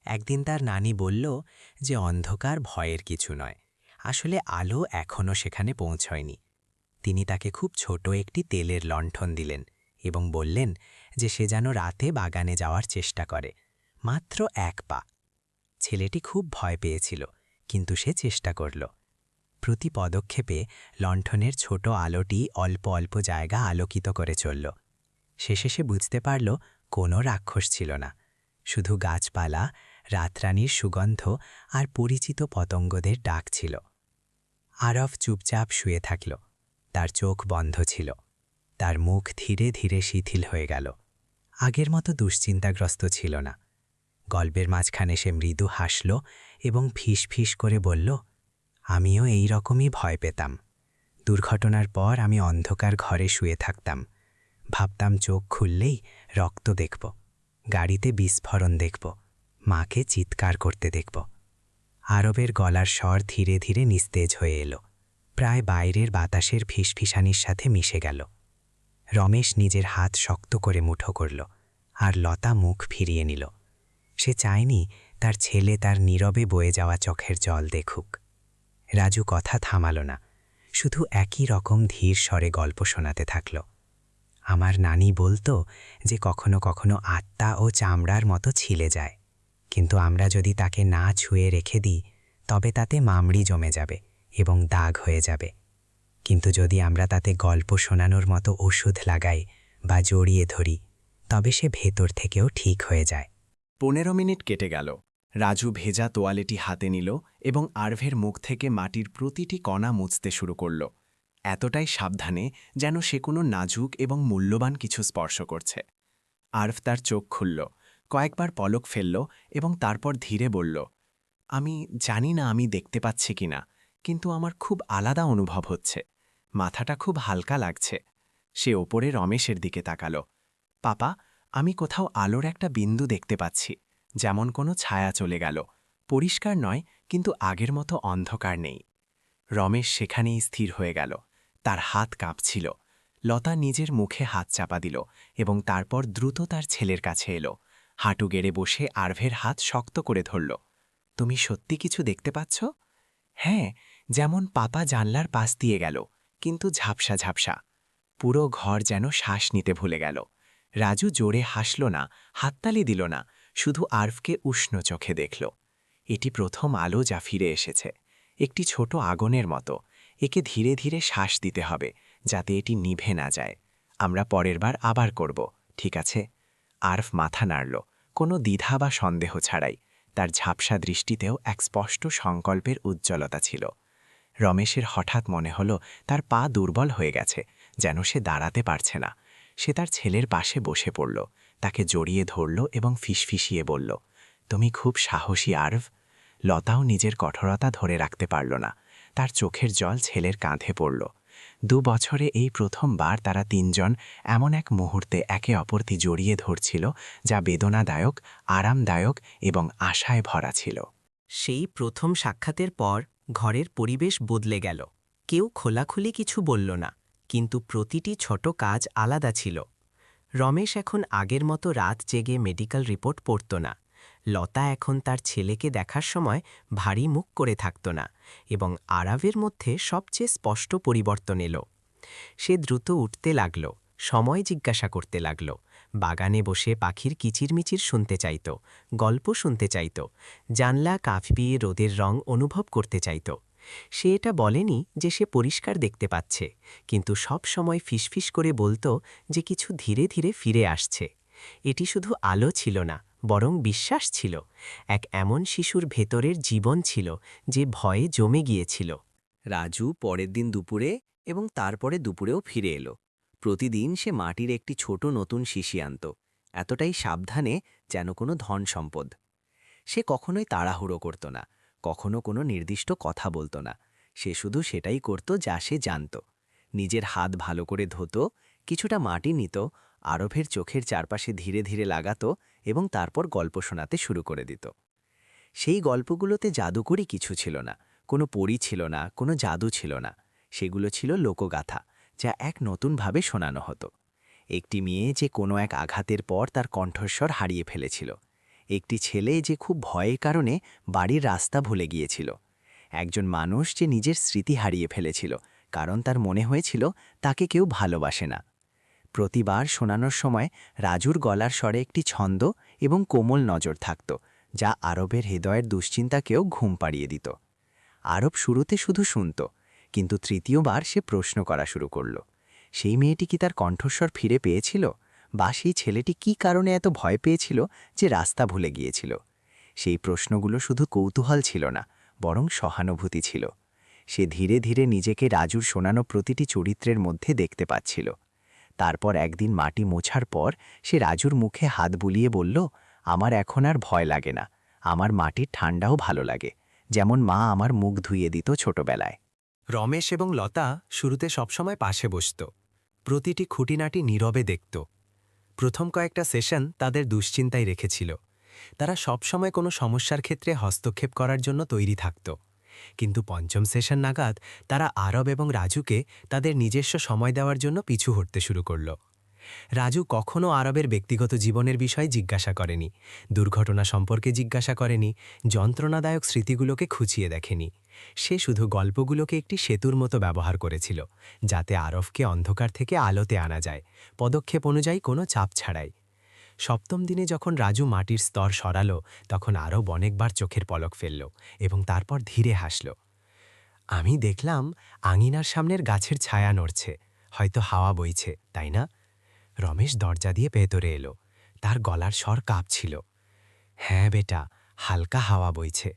একদিন তার নানি বলল যে অন্ধকার ভয়ের কিছু নয়, আসলে আলো এখনও সেখানে পৌঁছয়নি। তিনি তাকে খুব ছোট একটি তেলের লণ্ঠন দিলেন এবং বললেন যে সে যেন রাতে বাগানে যাওয়ার চেষ্টা করে, মাত্র 1 পা। ছেলেটি খুব ভয় পেয়েছিল, কিন্তু সে চেষ্টা করল। প্রতি পদক্ষেপে লণ্ঠনের ছোট আলোটি অল্প অল্প জায়গা আলোকিত করে চলল। শেষে সে বুঝতে পারল কোনো রাক্ষস ছিল না, শুধু গাছপালা, রাতরানীর সুগন্ধ আর পরিচিত পতঙ্গদের ডাক ছিল। আরব চুপচাপ শুয়ে থাকল, তার চোখ বন্ধ ছিল, তার মুখ ধীরে ধীরে শিথিল হয়ে গেল। আগের মতো দুশ্চিন্তাগ্রস্ত ছিল না। গল্পের মাঝখানে সে মৃদু হাসল এবং ফিস ফিস করে বলল, আমিও এই রকমই ভয় পেতাম। দুর্ঘটনার পর আমি অন্ধকার ঘরে শুয়ে থাকতাম, ভাবতাম চোখ খুললেই রক্ত দেখব, গাড়িতে বিস্ফোরণ দেখব, মাকে চিৎকার করতে দেখব। আরবের গলার স্বর ধীরে ধীরে নিস্তেজ হয়ে এলো, প্রায় বাইরের বাতাসের ফিসফিসানির সাথে মিশে গেল। রমেশ নিজের হাত শক্ত করে মুঠো করল, আর লতা মুখ ফিরিয়ে নিল। সে চায়নি তার ছেলে তার নীরবে বয়ে যাওয়া চোখের জল দেখুক। রাজু কথা থামাল না, শুধু একই রকম ধীর স্বরে গল্প শোনাতে থাকল। আমার নানি বলতো যে কখনো কখনো আত্মা ও চামড়ার মতো ছিলে যায়, কিন্তু আমরা যদি তাকে না ছুঁয়ে রেখে দিই তবে তাতে মামড়ি জমে যাবে এবং দাগ হয়ে যাবে। কিন্তু যদি আমরা তাতে গল্প শোনানোর মতো ওষুধ লাগাই বা জড়িয়ে ধরি, তবে সে ভেতর থেকেও ঠিক হয়ে যায়। 15 মিনিট কেটে গেল। রাজু ভেজা তোয়ালেটি হাতে নিল এবং আরভের মুখ থেকে মাটির প্রতিটি কণা মুছতে শুরু করল, এতটাই সাবধানে যেন সে কোনো নাজুক এবং মূল্যবান কিছু স্পর্শ করছে। আরভ তার চোখ খুলল, কয়েকবার পলক ফেলল এবং তারপর ধীরে বলল, আমি জানি না আমি দেখতে পাচ্ছি কিনা, কিন্তু আমার খুব আলাদা অনুভব হচ্ছে। মাথাটা খুব হালকা লাগছে। সে ওপরে রমেশের দিকে তাকালো। পাপা, আমি কোথাও আলোর একটা বিন্দু দেখতে পাচ্ছি, যেমন কোনো ছায়া চলে গেল। পরিষ্কার নয়, কিন্তু আগের মতো অন্ধকার নেই। রমেশ সেখানেই স্থির হয়ে গেল। তার হাত কাঁপছিল। লতা নিজের মুখে হাত চাপা দিল এবং তারপর দ্রুত তার ছেলের কাছে এলো। হাঁটু গেড়ে বসে আরভের হাত শক্ত করে ধরল। তুমি সত্যি কিছু দেখতে পাচ্ছ? হ্যাঁ, যেমন পাপা জানলার পাশ দিয়ে গেল, কিন্তু ঝাপসা ঝাপসা। পুরো ঘর যেন শ্বাস নিতে ভুলে গেল। রাজু জোরে হাসল না, হাততালি দিল না, শুধু আরভকে উষ্ণ চোখে দেখল। এটি প্রথম আলো যা ফিরে এসেছে, একটি ছোট আগুনের মতো। একে ধীরে ধীরে শ্বাস দিতে হবে, যাতে এটি নিভে না যায়। আমরা পরের বার আবার করব, ঠিক আছে? আরভ মাথা নাড়ল, কোনো দ্বিধা বা সন্দেহ ছাড়াই। তার ঝাপসা দৃষ্টিতেও এক স্পষ্ট সংকল্পের উজ্জ্বলতা ছিল। রমেশের হঠাৎ মনে হল তার পা দুর্বল হয়ে গেছে, যেন সে দাঁড়াতে পারছে না। সে তার ছেলের পাশে বসে পড়ল, তাকে জড়িয়ে ধরল এবং ফিসফিসিয়ে বলল, তুমি খুব সাহসী আরভ। লতাও নিজের কঠোরতা ধরে রাখতে পারল না। তার চোখের জল ছেলের কাঁধে পড়ল। 2 বছরে এই প্রথমবার তারা তিনজন এমন এক মুহূর্তে একে অপরকে জড়িয়ে ধরছিল, যা বেদনাদায়ক, আরামদায়ক এবং আশায় ভরা ছিল। সেই প্রথম সাক্ষাতের পর ঘরের পরিবেশ বদলে গেল। কেউ খোলাখুলি কিছু বলল না, কিন্তু প্রতিটি ছোট কাজ আলাদা ছিল। রমেশ এখন আগের মতো রাত জেগে মেডিকেল রিপোর্ট পড়ত না। লতা এখন তার ছেলেকে দেখার সময় ভারী মুখ করে থাকত না, এবং আরাভের মধ্যে সবচেয়ে স্পষ্ট পরিবর্তন এলো। সে দ্রুত উঠতে লাগল, সময় জিজ্ঞাসা করতে লাগল, বাগানে বসে পাখির কিচিরমিচির শুনতে চাইত, গল্প শুনতে চাইত, জানলা কাঁপিয়ে রোদের রং অনুভব করতে চাইত। সে এটা বলেনি যে সে পরিষ্কার দেখতে পাচ্ছে, কিন্তু সব সময় ফিসফিস করে বলতো যে কিছু ধীরে ধীরে ফিরে আসছে। এটি শুধু আলো ছিল না, বরং বিশ্বাস ছিল। এক এমন শিশুর ভেতরের জীবন ছিল যে ভয়ে জমে গিয়েছিল। রাজু পরের দিন দুপুরে এবং তারপরে দুপুরেও ফিরে এলো। প্রতিদিন সে মাটির একটি ছোট নতুন শিশি আনত, এতটাই সাবধানে যেন কোনো ধন সম্পদ। সে কখনোই তাড়াহুড়ো করত না, কখনো কোনো নির্দিষ্ট কথা বলতো না। সে শুধু সেটাই করত যা সে জানত। নিজের হাত ভালো করে ধুতো, কিছুটা মাটি নিত, আরভের চোখের চারপাশে ধীরে ধীরে লাগাতো এবং তারপর গল্প শোনাতে শুরু করে দিত। সেই গল্পগুলোতে জাদুকরি কিছু ছিল না, কোনো পরী ছিল না, কোনো জাদু ছিল না। সেগুলো ছিল লোকগাথা, যা এক নতুনভাবে শোনানো হতো। একটি মেয়ে যে কোনো এক আঘাতের পর তার কণ্ঠস্বর হারিয়ে ফেলেছিল। একটি ছেলে যে খুব ভয়ের কারণে বাড়ির রাস্তা ভুলে গিয়েছিল। একজন মানুষ যে নিজের স্মৃতি হারিয়ে ফেলেছিল, কারণ তার মনে হয়েছিল তাকে কেউ ভালোবাসে না। প্রতিবার শোনানোর সময় রাজুর গলার স্বরে একটি ছন্দ এবং কোমল নজর থাকত, যা আরবের হৃদয়ের দুশ্চিন্তাকেও ঘুম পাড়িয়ে দিত। আরব শুরুতে শুধু শুনত, কিন্তু তৃতীয়বার সে প্রশ্ন করা শুরু করল। সেই মেয়েটি কি তার কণ্ঠস্বর ফিরে পেয়েছিল, বা সেই ছেলেটি কী কারণে এত ভয় পেয়েছিল যে রাস্তা ভুলে গিয়েছিল? সেই প্রশ্নগুলো শুধু কৌতূহল ছিল না, বরং সহানুভূতি ছিল। সে ধীরে ধীরে নিজেকে রাজুর শোনানো প্রতিটি চরিত্রের মধ্যে দেখতে পাচ্ছিল। তারপর একদিন মাটি মোছার পর সে রাজুর মুখে হাত বুলিয়ে বলল, আমার এখন আর ভয় লাগে না, আমার মাটির ঠান্ডাও ভালো লাগে, যেমন মা আমার মুখ ধুইয়ে দিত ছোটবেলায়। রমেশ এবং লতা শুরুতে সবসময় পাশে বসত, প্রতিটি খুঁটিনাটি নীরবে দেখত। প্রথম কয়েকটা সেশন তাদের দুশ্চিন্তায় রেখেছিল। তারা সবসময় কোনো সমস্যার ক্ষেত্রে হস্তক্ষেপ করার জন্য তৈরি থাকত। কিন্তু পঞ্চম সেশন নাগাদ তারা আরব এবং রাজুকে তাদের নিজস্ব সময় দেওয়ার জন্য পিছু হটতে শুরু করল। রাজু কখনও আরবের ব্যক্তিগত জীবনের বিষয়ে জিজ্ঞাসা করেনি, দুর্ঘটনা সম্পর্কে জিজ্ঞাসা করেনি, যন্ত্রণাদায়ক স্মৃতিগুলোকে খুঁচিয়ে দেখেনি। সে শুধু গল্পগুলোকে একটি সেতুর মতো ব্যবহার করেছিল, যাতে আরবকে অন্ধকার থেকে আলোতে আনা যায়, পদক্ষেপ অনুযায়ী কোনো চাপ ছাড়াই। সপ্তম দিনে যখন রাজু মাটির স্তর সরালো, তখন আরব অনেকবার চোখের পলক ফেলল এবং তারপর ধীরে হাসল। আমি দেখলাম আঙিনার সামনের গাছের ছায়া নড়ছে, হয়তো হাওয়া বইছে, তাই না? রমেশ দরজা দিয়ে ভেতরে এলো, তার গলার স্বর কাঁপছিল। হ্যাঁ বেটা, হালকা হাওয়া বইছে।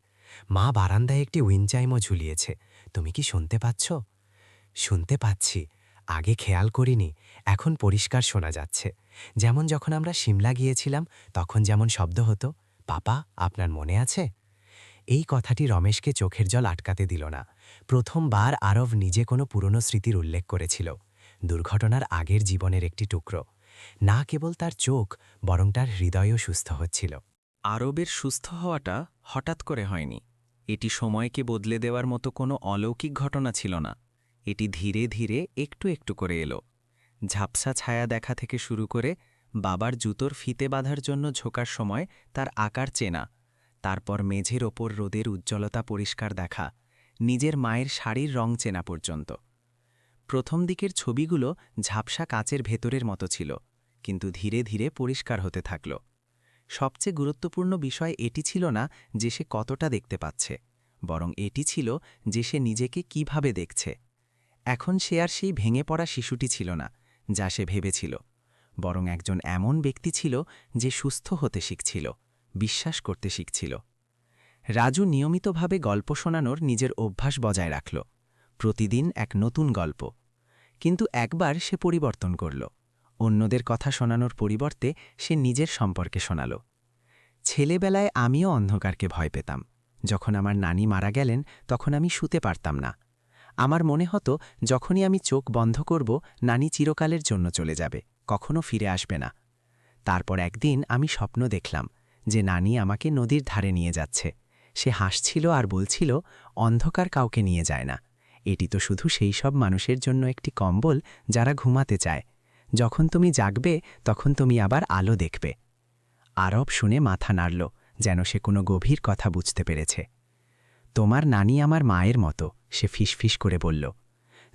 মা বারান্দায় একটি উইনচাইমও ঝুলিয়েছে, তুমি কি শুনতে পাচ্ছ? শুনতে পাচ্ছি, আগে খেয়াল করিনি, এখন পরিষ্কার শোনা যাচ্ছে। যেমন যখন আমরা সিমলা গিয়েছিলাম তখন যেমন শব্দ হতো, পাপা আপনার মনে আছে? এই কথাটি রমেশকে চোখের জল আটকাতে দিল না। প্রথমবার আরব নিজে কোনো পুরনো স্মৃতির উল্লেখ করেছিল, দুর্ঘটনার আগের জীবনের একটি টুকরো। না কেবল তার চোখ, বরং তার হৃদয়ও সুস্থ হচ্ছিল। আরবের সুস্থ হওয়াটা হঠাৎ করে হয়নি। এটি সময়কে বদলে দেওয়ার মতো কোনো অলৌকিক ঘটনা ছিল না। এটি ধীরে ধীরে একটু একটু করে এলো। ঝাপসা ছায়া দেখা থেকে শুরু করে বাবার জুতোর ফিতে বাঁধার জন্য ঝোকার সময় তার আকার চেনা, তারপর মেঝের ওপর রোদের উজ্জ্বলতা পরিষ্কার দেখা, নিজের মায়ের শাড়ির রং চেনা পর্যন্ত। প্রথম দিকের ছবিগুলো ঝাপসা কাচের ভেতরের মতো ছিল, কিন্তু ধীরে ধীরে পরিষ্কার হতে থাকল। সবচেয়ে গুরুত্বপূর্ণ বিষয় এটি ছিল না যে সে কতটা দেখতে পাচ্ছে, বরং এটি ছিল যে সে নিজেকে কিভাবে দেখছে। এখন সে আর সেই ভেঙে পড়া শিশুটি ছিল না যা সে ভেবেছিল, বরং একজন এমন ব্যক্তি ছিল যে সুস্থ হতে শিখছিল, বিশ্বাস করতে শিখছিল। রাজু নিয়মিতভাবে গল্প শোনানোর নিজের অভ্যাস বজায় রাখল, প্রতিদিন এক নতুন গল্প। কিন্তু একবার সে পরিবর্তন করল। অন্যদের কথা শোনানোর পরিবর্তে সে নিজের সম্পর্কে শোনাল। ছেলেবেলায় আমিও অন্ধকারকে ভয় পেতাম। যখন আমার নানি মারা গেলেন তখন আমি শুতে পারতাম না। আমার মনে হতো যখনই আমি চোখ বন্ধ করব, নানি চিরকালের জন্য চলে যাবে, কখনো ফিরে আসবে না। তারপর একদিন আমি স্বপ্ন দেখলাম যে নানি আমাকে নদীর ধারে নিয়ে যাচ্ছে। সে হাসছিল আর বলছিল, অন্ধকার কাউকে নিয়ে যায় না, এটি তো শুধু সেই সব মানুষের জন্য একটি কম্বল যারা ঘুমাতে চায়। যখন তুমি জাগবে তখন তুমি আবার আলো দেখবে। আরব শুনে মাথা নাড়ল, যেন সে কোনো গভীর কথা বুঝতে পেরেছে। তোমার নানি আমার মায়ের মতো, সে ফিসফিস করে বলল।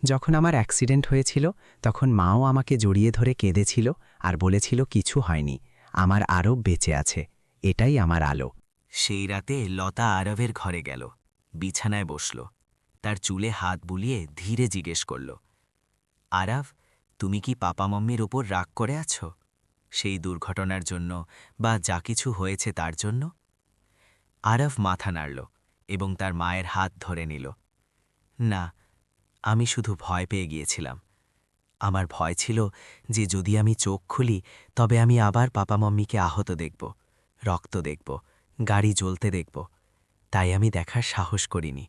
যখন আমার অ্যাক্সিডেন্ট হয়েছিল তখন মাও আমাকে জড়িয়ে ধরে কেঁদেছিল আর বলেছিল কিছু হয়নি, আমার আরব বেঁচে আছে, এটাই আমার আলো। সেই রাতে লতা আরবের ঘরে গেল, বিছানায় বসল, তার চুলে হাত বুলিয়ে ধীরে জিজ্ঞেস করল, আরব, তুমি কি পাপা মম্মির ওপর রাগ করে আছো? সেই দুর্ঘটনার জন্য বা যা কিছু হয়েছে তার জন্য? আরব মাথা নাড়ল এবং তার মায়ের হাত ধরে নিল। না, আমি শুধু ভয় পেয়ে গিয়েছিলাম। আমার ভয় ছিল যে যদি আমি চোখ খুলি তবে আমি আবার পাপা মম্মিকে আহত দেখব, রক্ত দেখব, গাড়ি জ্বলতে দেখব। তাই আমি দেখার সাহস করিনি।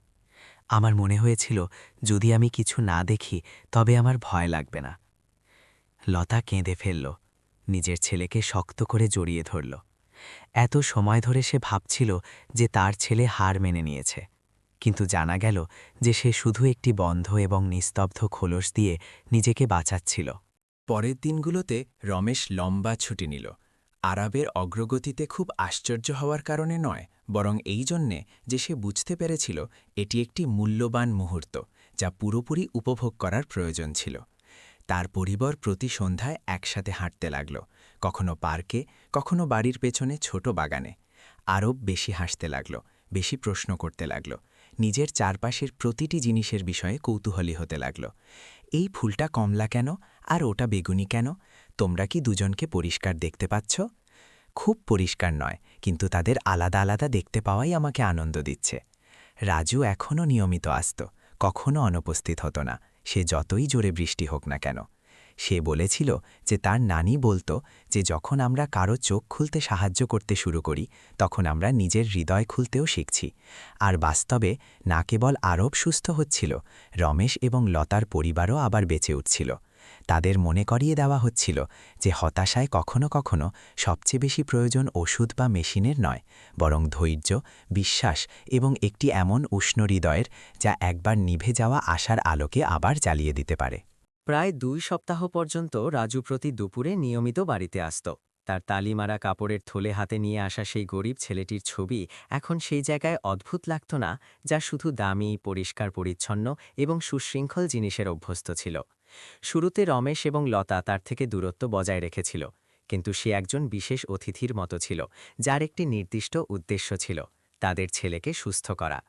আমার মনে হয়েছিল যদি আমি কিছু না দেখি তবে আমার ভয় লাগবে না। লতা কেঁদে ফেলল, নিজের ছেলেকে শক্ত করে জড়িয়ে ধরল। এত সময় ধরে সে ভাবছিল যে তার ছেলে হার মেনে নিয়েছে, কিন্তু জানা গেল যে সে শুধু একটি বন্ধ এবং নিস্তব্ধ খোলস দিয়ে নিজেকে বাঁচাচ্ছিল। পরের দিনগুলোতে রমেশ লম্বা ছুটি নিল। আরবের অগ্রগতিতে খুব আশ্চর্য হওয়ার কারণে নয়, বরং এই জন্যে যে সে বুঝতে পেরেছিল এটি একটি মূল্যবান মুহূর্ত যা পুরোপুরি উপভোগ করার প্রয়োজন ছিল। তার পরিবার প্রতি সন্ধ্যায় একসাথে হাঁটতে লাগল, কখনো পার্কে, কখনো বাড়ির পেছনে ছোট বাগানে। আরব বেশি হাসতে লাগল, বেশি প্রশ্ন করতে লাগল, নিজের চারপাশের প্রতিটি জিনিসের বিষয়ে কৌতূহলী হতে লাগল। এই ফুলটা কমলা কেন আর ওটা বেগুনি কেন? তোমরা কি দুজনকে পরিষ্কার দেখতে পাচ্ছ? খুব পরিষ্কার নয়, কিন্তু তাদের আলাদা আলাদা দেখতে পাওয়াই আমাকে আনন্দ দিচ্ছে। রাজু এখনও নিয়মিত আসত, কখনো অনুপস্থিত হতো না, সে যতই জোরে বৃষ্টি হোক না কেন। সে বলেছিল যে তার নানি বলতো যে যখন আমরা কারো চোখ খুলতে সাহায্য করতে শুরু করি তখন আমরা নিজের হৃদয় খুলতেও শিখছি। আর বাস্তবে না কেবল আরব সুস্থ হচ্ছিল, রমেশ এবং লতার পরিবারও আবার বেঁচে উঠছিল। তাদের মনে করিয়ে দেওয়া হচ্ছিল যে হতাশায় কখনো কখনো সবচেয়ে বেশি প্রয়োজন ওষুধ বা মেশিনের নয়, বরং ধৈর্য, বিশ্বাস এবং একটি এমন উষ্ণ হৃদয়ের যা একবার নিভে যাওয়া আশার আলোকে আবার জ্বালিয়ে দিতে পারে। প্রায় 2 সপ্তাহ পর্যন্ত রাজু প্রতি দুপুরে নিয়মিত বাড়িতে আসত। তার তালিমারা কাপড়ের থলে হাতে নিয়ে আসা সেই গরিব ছেলেটির ছবি এখন সেই জায়গায় অদ্ভুত লাগত না, যা শুধু দামি, পরিষ্কার পরিচ্ছন্ন এবং সুশৃঙ্খল জিনিসের অভ্যস্ত ছিল। শুরুতে রমেশ এবং লতা তার থেকে দূরত্ব বজায় রেখেছিল, কিন্তু সে একজন বিশেষ অতিথির মতো ছিল, যার একটি নির্দিষ্ট উদ্দেশ্য ছিল, তাদের ছেলেকে সুস্থ করা।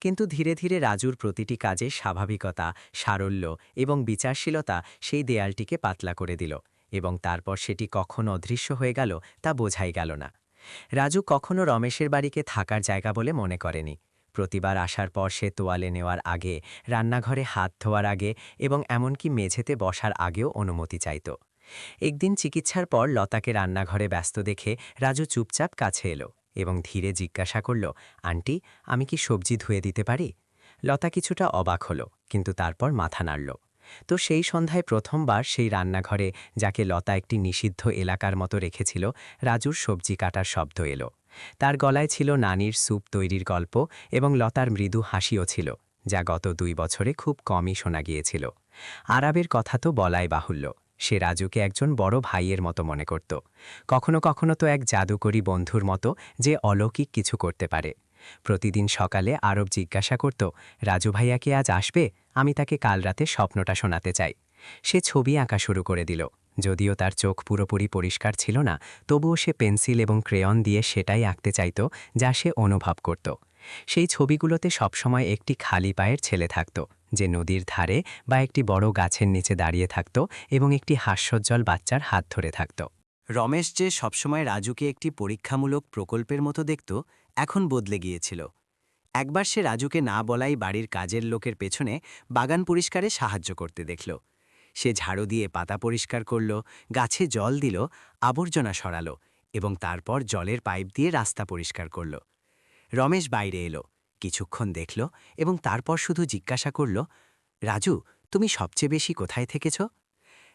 কিন্তু ধীরে ধীরে রাজুর প্রতিটি কাজে স্বাভাবিকতা, সারল্য এবং বিচারশীলতা সেই দেয়ালটিকে পাতলা করে দিল, এবং তারপর সেটি কখন অদৃশ্য হয়ে গেল তা বোঝাই গেল না। রাজু কখনো রমেশের বাড়িকে থাকার জায়গা বলে মনে করেনি। প্রতিবার আসার পর সে তোয়ালে নেওয়ার আগে, রান্নাঘরে হাত ধোয়ার আগে এবং এমনকি মেঝেতে বসার আগেও অনুমতি চাইত। একদিন চিকিৎসার পর লতাকে রান্নাঘরে ব্যস্ত দেখে রাজু চুপচাপ কাছে এলো এবং ধীরে জিজ্ঞাসা করল, আন্টি, আমি কি সবজি ধুয়ে দিতে পারি? লতা কিছুটা অবাক হল, কিন্তু তারপর মাথা নাড়ল। তো সেই সন্ধ্যায় প্রথমবার সেই রান্নাঘরে, যাকে লতা একটি নিষিদ্ধ এলাকার মতো রেখেছিল, রাজুর সবজি কাটার শব্দ এলো। তার গলায় ছিল নানির স্যুপ তৈরির গল্প, এবং লতার মৃদু হাসিও ছিল, যা গত 2 বছরে খুব কমই শোনা গিয়েছিল। আরবের কথা তো বলাই বাহুল্য। সে রাজুকে একজন বড় ভাইয়ের মতো মনে করত, কখনো কখনো তো এক জাদুকরী বন্ধুর মতো, যে অলৌকিক কিছু করতে পারে। প্রতিদিন সকালে আরব জিজ্ঞাসা করত, রাজু ভাইয়া কি আজ আসবে? আমি তাকে কাল রাতে স্বপ্নটা শোনাতে চাই। সে ছবি আঁকা শুরু করে দিল। যদিও তার চোখ পুরোপুরি পরিষ্কার ছিল না, তবুও সে পেন্সিল এবং ক্রেয়ন দিয়ে সেটাই আঁকতে চাইত, যা সে অনুভব করত। সেই ছবিগুলোতে সবসময় একটি খালি পায়ের ছেলে থাকত, যে নদীর ধারে বা একটি বড় গাছের নিচে দাঁড়িয়ে থাকত এবং একটি হাস্যোজ্জ্বল বাচ্চার হাত ধরে থাকত। রমেশ যে সবসময় রাজুকে একটি পরীক্ষামূলক প্রকল্পের মতো দেখত, এখন বদলে গিয়েছিল। একবার সে রাজুকে না বলাই বাড়ির কাজের লোকের পেছনে বাগান পরিষ্কারে সাহায্য করতে দেখল। সে ঝাড়ু দিয়ে পাতা পরিষ্কার করল, গাছে জল দিল, আবর্জনা সরালো এবং তারপর জলের পাইপ দিয়ে রাস্তা পরিষ্কার করল। রমেশ বাইরে এলো, কিছুক্ষণ দেখল এবং তারপর শুধু জিজ্ঞাসা করল, রাজু, তুমি সবচেয়ে বেশি কোথায় থেকেছ?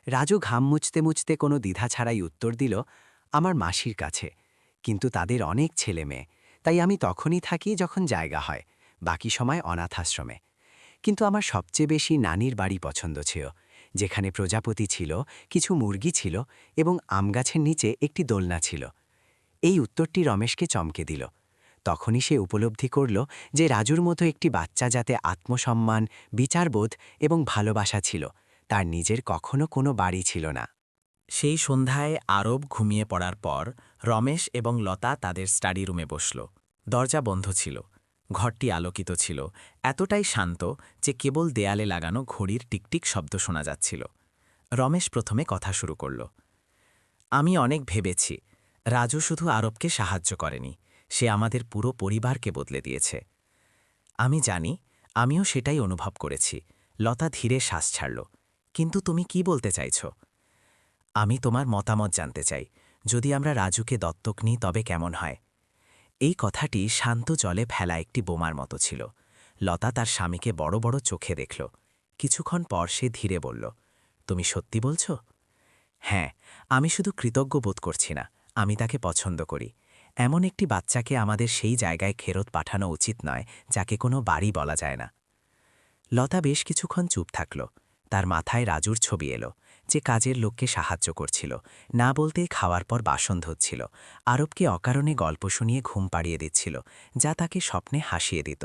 রাজু ঘাম মুছতে মুছতে কোনো দ্বিধা ছাড়াই উত্তর দিল, আমার মাসির কাছে। কিন্তু তাদের অনেক ছেলে মেয়ে, তাই আমি তখনই থাকি যখন জায়গা হয়, বাকি সময় অনাথ আশ্রমে। কিন্তু আমার সবচেয়ে বেশি নানির বাড়ি পছন্দ ছিল, যেখানে প্রজাপতি ছিল, কিছু মুরগি ছিল এবং আমগাছের নিচে একটি দোলনা ছিল। এই উত্তরটি রমেশকে চমকে দিল। তখনই সে উপলব্ধি করল যে রাজুর মতো একটি বাচ্চা, যাতে আত্মসম্মান, বিচারবোধ এবং ভালোবাসা ছিল, তার নিজের কখনো কোনো বাড়ি ছিল না। সেই সন্ধ্যায় আরব ঘুমিয়ে পড়ার পর রমেশ এবং লতা তাদের স্টাডি রুমে বসল। দরজা বন্ধ ছিল, ঘরটি আলোকিত ছিল, এতটাই শান্ত যে কেবল দেয়ালে লাগানো ঘড়ির টিকটিক শব্দ শোনা যাচ্ছিল। রমেশ প্রথমে কথা শুরু করল, আমি অনেক ভেবেছি, রাজু শুধু আরবকে সাহায্য করেনি, সে আমাদের পুরো পরিবারকে বদলে দিয়েছে। আমি জানি, আমিও সেটাই অনুভব করেছি। লতা ধীরে শ্বাস ছাড়ল। কিন্তু তুমি কি বলতে চাইছ? আমি তোমার মতামত জানতে চাই। যদি আমরা রাজুকে দত্তক নিই তবে কেমন হয়? এই কথাটি শান্ত জলে ফেলা একটি বোমার মতো ছিল। লতা তার স্বামীকে বড় বড় চোখে দেখল। কিছুক্ষণ পর সে ধীরে বলল, তুমি সত্যি বলছ? হ্যাঁ, আমি শুধু কৃতজ্ঞ বোধ করছি না, আমি তাকে পছন্দ করি। এমন একটি বাচ্চাকে আমাদের সেই জায়গায় ফেরত পাঠানো উচিত নয়, যাকে কোনো বাড়ি বলা যায় না। লতা বেশ কিছুক্ষণ চুপ থাকল। তার মাথায় রাজুর ছবি এলো, যে কাজের লোককে সাহায্য করছিল, না বলতেই খাওয়ার পর বাসন ধুচ্ছিল, আরবকে অকারণে গল্প শুনিয়ে ঘুম পাড়িয়ে দিচ্ছিল, যা তাকে স্বপ্নে হাসিয়ে দিত।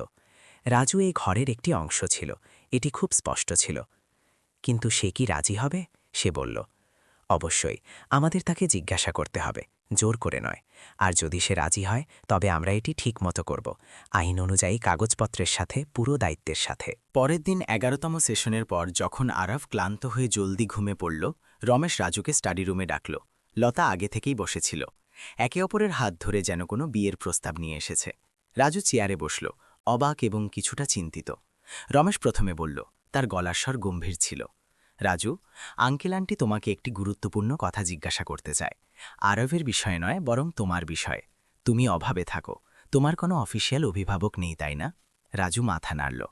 রাজু এই ঘরের একটি অংশ ছিল, এটি খুব স্পষ্ট ছিল। কিন্তু সে কি রাজি হবে? সে বলল, অবশ্যই, আমাদের তাকে জিজ্ঞাসা করতে হবে, জোর করে নয়। আর যদি সে রাজি হয়, তবে আমরা এটি ঠিক মতো করব, আইন অনুযায়ী, কাগজপত্রের সাথে, পুরো দায়িত্বের সাথে। পরের দিন 11তম সেশনের পর যখন আরব ক্লান্ত হয়ে জলদি ঘুমে পড়ল, রমেশ রাজুকে স্টাডি রুমে ডাকল। লতা আগে থেকেই বসেছিল, একে অপরের হাত ধরে যেন কোনো বিয়ের প্রস্তাব নিয়ে এসেছে। রাজু চেয়ারে বসল, অবাক এবং কিছুটা চিন্তিত। রমেশ প্রথমে বলল, তার গলার স্বর গম্ভীর ছিল, রাজু, আঙ্কেল আন্টি তোমাকে একটি গুরুত্বপূর্ণ কথা জিজ্ঞাসা করতে চায়। আরবের বিষয়ে নয়, বরং তোমার বিষয়ে। তুমি অভাবে থাকো, তোমার কোনো অফিসিয়াল অভিভাবক নেই, তাই না? রাজু মাথা নাড়ল।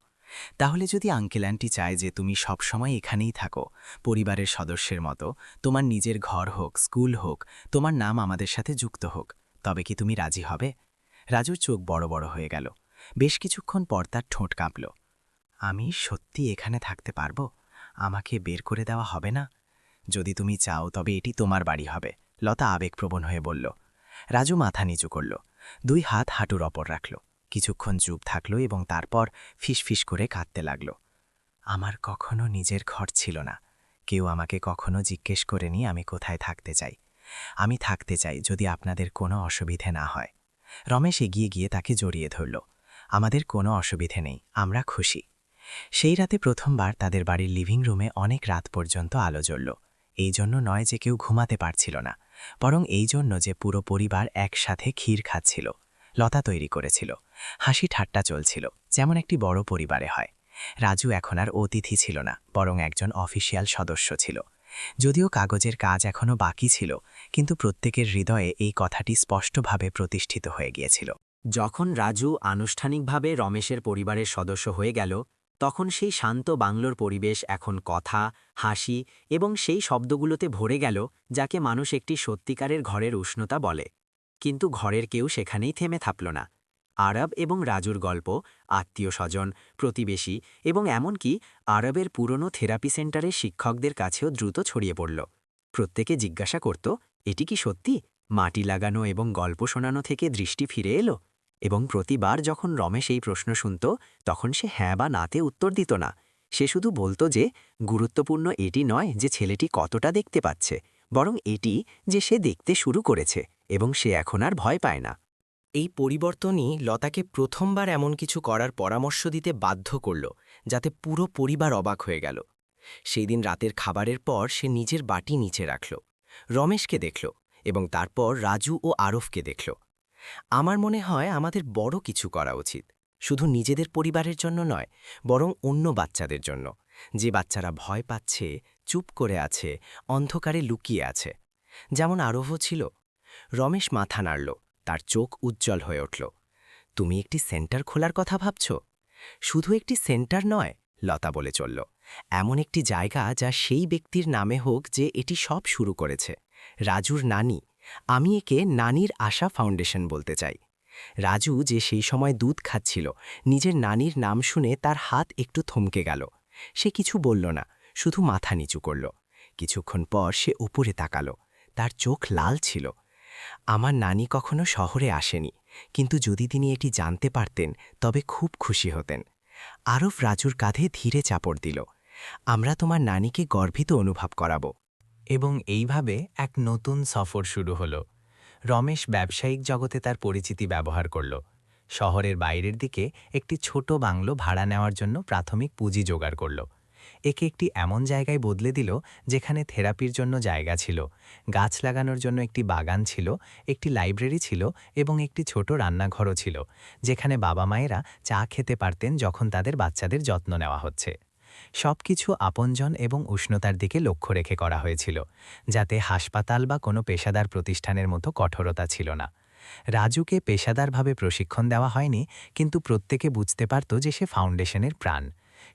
তাহলে যদি আঙ্কেল আন্টি চায় যে তুমি সবসময় এখানেই থাকো, পরিবারের সদস্যের মতো, তোমার নিজের ঘর হোক, স্কুল হোক, তোমার নাম আমাদের সাথে যুক্ত হোক, তবে কি তুমি রাজি হবে? রাজুর চোখ বড় বড় হয়ে গেল। বেশ কিছুক্ষণ পর তার ঠোঁট কাঁপল। আমি সত্যি এখানে থাকতে পারবো? আমাকে বের করে দেওয়া হবে না? যদি তুমি চাও তবে এটি তোমার বাড়ি হবে, লতা আবেগপ্রবণ হয়ে বলল। রাজু মাথা নিচু করল, 2 হাত হাঁটুর ওপর রাখল, কিছুক্ষণ চুপ থাকল এবং তারপর ফিসফিস করে কাঁদতে লাগল। আমার কখনো নিজের ঘর ছিল না, কেউ আমাকে কখনো জিজ্ঞেস করেনি আমি কোথায় থাকতে চাই। আমি থাকতে চাই যদি আপনাদের কোনো অসুবিধে না হয়। রমেশ এগিয়ে গিয়ে তাকে জড়িয়ে ধরল। আমাদের কোনো অসুবিধে নেই, আমরা খুশি। সেই রাতে প্রথমবার তাদের বাড়ির লিভিং রুমে অনেক রাত পর্যন্ত আলো জ্বলল। এই জন্য নয় যে কেউ ঘুমাতে পারছিল না, বরং এই জন্য যে পুরো পরিবার একসাথে ক্ষীর খাচ্ছিল, লতা তৈরি করেছিল, হাসি ঠাট্টা চলছিল, যেমন একটি বড় পরিবারে হয়। রাজু এখন আর অতিথি ছিল না, বরং একজন অফিসিয়াল সদস্য ছিল। যদিও কাগজের কাজ এখনও বাকি ছিল, কিন্তু প্রত্যেকের হৃদয়ে এই কথাটি স্পষ্টভাবে প্রতিষ্ঠিত হয়ে গিয়েছিল। যখন রাজু আনুষ্ঠানিকভাবে রমেশের পরিবারের সদস্য হয়ে গেল, তখন সেই শান্ত বাংলোর পরিবেশ এখন কথা, হাসি এবং সেই শব্দগুলোতে ভরে গেল যাকে মানুষ একটি সত্যিকারের ঘরের উষ্ণতা বলে। কিন্তু ঘরের কেউ সেখানেই থেমে থাকল না। আরব এবং রাজুর গল্প আত্মীয় স্বজন, প্রতিবেশী এবং এমনকি আরবের পুরনো থেরাপি সেন্টারের শিক্ষকদের কাছেও দ্রুত ছড়িয়ে পড়ল। প্রত্যেকে জিজ্ঞাসা করত, এটি কি সত্যি? মাটি লাগানো এবং গল্প শোনানো থেকে দৃষ্টি ফিরে এলো? এবং প্রতিবার যখন রমেশ এই প্রশ্ন শুনত, তখন সে হ্যাঁ বা নাতে উত্তর দিত না। সে শুধু বলতো যে গুরুত্বপূর্ণ এটি নয় যে ছেলেটি কতটা দেখতে পাচ্ছে, বরং এটি যে সে দেখতে শুরু করেছে এবং সে এখন আর ভয় পায় না। এই পরিবর্তনই লতাকে প্রথমবার এমন কিছু করার পরামর্শ দিতে বাধ্য করল, যাতে পুরো পরিবার অবাক হয়ে গেল। সেই দিন রাতের খাবারের পর সে নিজের বাটি নিচে রাখল, রমেশকে দেখল এবং তারপর রাজু ও আরফকে দেখল। আমার মনে হয় আমাদের বড় কিছু করা উচিত, শুধু নিজেদের পরিবারের জন্য নয়, বরং অন্য বাচ্চাদের জন্য, যে বাচ্চারা ভয় পাচ্ছে, চুপ করে আছে, অন্ধকারে লুকিয়ে আছে, যেমন আরভও ছিল। রমেশ মাথা নাড়ল, তার চোখ উজ্জ্বল হয়ে উঠল। তুমি একটি সেন্টার খোলার কথা ভাবছ? শুধু একটি সেন্টার নয়, লতা বলে চলল, এমন একটি জায়গা যা সেই ব্যক্তির নামে হোক যে এটি সব শুরু করেছে, রাজুর নানি। আমি একে নানির আশা ফাউন্ডেশন বলতে চাই। রাজু যে সেই সময় দুধ খাচ্ছিল, নিজের নানির নাম শুনে তার হাত একটু থমকে গেল। সে কিছু বলল না, শুধু মাথা নিচু করল। কিছুক্ষণ পর সে উপরে তাকালো, তার চোখ লাল ছিল। আমার নানি কখনো শহরে আসেনি, কিন্তু যদি তিনি এটি জানতে পারতেন তবে খুব খুশি হতেন। আরফ রাজুর কাঁধে ধীরে চাপড় দিল, আমরা তোমার নানিকে গর্বিত অনুভব করাবো। এবং এইভাবে এক নতুন সফর শুরু হলো। রমেশ ব্যবসায়িক জগতে তার পরিচিতি ব্যবহার করল। শহরের বাইরের দিকে একটি ছোট বাংলো ভাড়া নেওয়ার জন্য প্রাথমিক পুঁজি জোগাড় করল। একে একটি এমন জায়গায় বদলে দিল যেখানে থেরাপির জন্য জায়গা ছিল, গাছ লাগানোর জন্য একটি বাগান ছিল, একটি লাইব্রেরি ছিল এবং একটি ছোট রান্নাঘরও ছিল, যেখানে বাবা মায়েরা চা খেতে পারতেন যখন তাদের বাচ্চাদের যত্ন নেওয়া হচ্ছে। সবকিছু আপনজন এবং উষ্ণতার দিকে লক্ষ্য রেখে করা হয়েছিল, যাতে হাসপাতাল বা কোনো পেশাদার প্রতিষ্ঠানের মতো কঠোরতা ছিল না। রাজুকে পেশাদারভাবে প্রশিক্ষণ দেওয়া হয়নি, কিন্তু প্রত্যেকে বুঝতে পারত যে সে ফাউন্ডেশনের প্রাণ।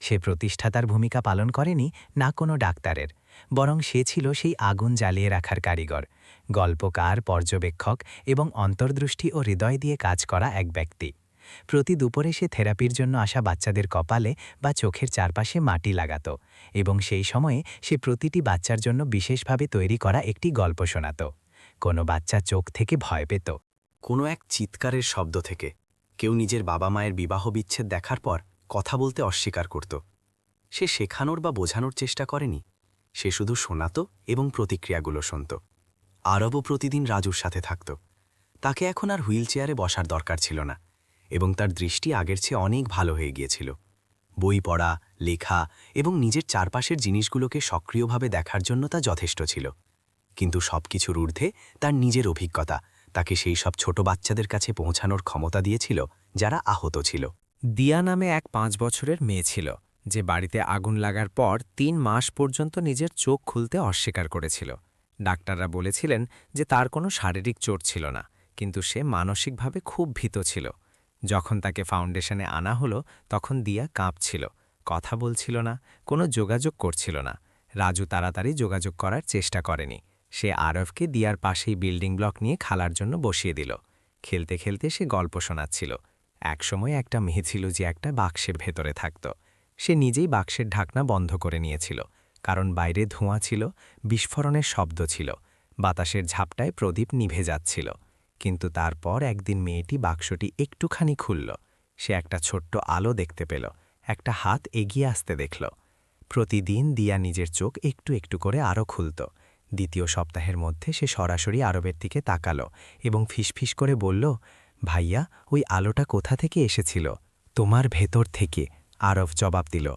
সে প্রতিষ্ঠাতার ভূমিকা পালন করেনি, না কোনো ডাক্তারের, বরং সে ছিল সেই আগুন জ্বালিয়ে রাখার কারিগর, গল্পকার, পর্যবেক্ষক এবং অন্তর্দৃষ্টি ও হৃদয় দিয়ে কাজ করা এক ব্যক্তি। প্রতি দুপুরে সে থেরাপির জন্য আসা বাচ্চাদের কপালে বা চোখের চারপাশে মাটি লাগাত এবং সেই সময়ে সে প্রতিটি বাচ্চার জন্য বিশেষভাবে তৈরি করা একটি গল্প শোনাত। কোনো বাচ্চা চোখ থেকে ভয় পেত, কোনো এক চিৎকারের শব্দ থেকে, কেউ নিজের বাবা মায়ের বিবাহ বিচ্ছেদ দেখার পর কথা বলতে অস্বীকার করত। সে শেখানোর বা বোঝানোর চেষ্টা করেনি, সে শুধু শোনাত এবং প্রতিক্রিয়াগুলো শুনত। আরবও প্রতিদিন রাজুর সাথে থাকত। তাকে এখন আর হুইল চেয়ারে বসার দরকার ছিল না এবং তার দৃষ্টি আগের চেয়ে অনেক ভালো হয়ে গিয়েছিল। বই পড়া, লেখা এবং নিজের চারপাশের জিনিসগুলোকে সক্রিয়ভাবে দেখার জন্য তা যথেষ্ট ছিল। কিন্তু সবকিছুর ঊর্ধ্বে তার নিজের অভিজ্ঞতা তাকে সেই সব ছোট বাচ্চাদের কাছে পৌঁছানোর ক্ষমতা দিয়েছিল যারা আহত ছিল। দিয়া নামে এক 5 বছরের মেয়ে ছিল, যে বাড়িতে আগুন লাগার পর 3 মাস পর্যন্ত নিজের চোখ খুলতে অস্বীকার করেছিল। ডাক্তাররা বলেছিলেন যে তার কোনো শারীরিক চোট ছিল না, কিন্তু সে মানসিকভাবে খুব ভীত ছিল। যখন তাকে ফাউন্ডেশনে আনা হলো, তখন দিয়া কাঁপছিল, কথা বলছিল না, কোনো যোগাযোগ করছিল না। রাজু তাড়াতাড়ি যোগাযোগ করার চেষ্টা করেনি। সে আরফকে দিয়ার পাশেই বিল্ডিং ব্লক নিয়ে খেলার জন্য বসিয়ে দিল। খেলতে খেলতে সে গল্প শোনাচ্ছিল। একসময় একটা মেয়ে ছিল যে একটা বাক্সের ভেতরে থাকত। সে নিজেই বাক্সের ঢাকনা বন্ধ করে নিয়েছিল, কারণ বাইরে ধোঁয়া ছিল, বিস্ফোরণের শব্দ ছিল, বাতাসের ঝাপটায় প্রদীপ নিভে যাচ্ছিল। কিন্তু তারপর একদিন মেয়েটি বাক্সটি একটুখানি খুলল। সে একটা ছোট্ট আলো দেখতে পেল, একটা হাত এগিয়ে আসতে দেখল। প্রতিদিন দিয়া নিজের চোখ একটু একটু করে আরও খুলত। দ্বিতীয় সপ্তাহের মধ্যে সে সরাসরি আরবের দিকে তাকালো এবং ফিসফিস করে বলল, ভাইয়া, ওই আলোটা কোথা থেকে এসেছিল? তোমার ভেতর থেকে, আরব জবাব দিল।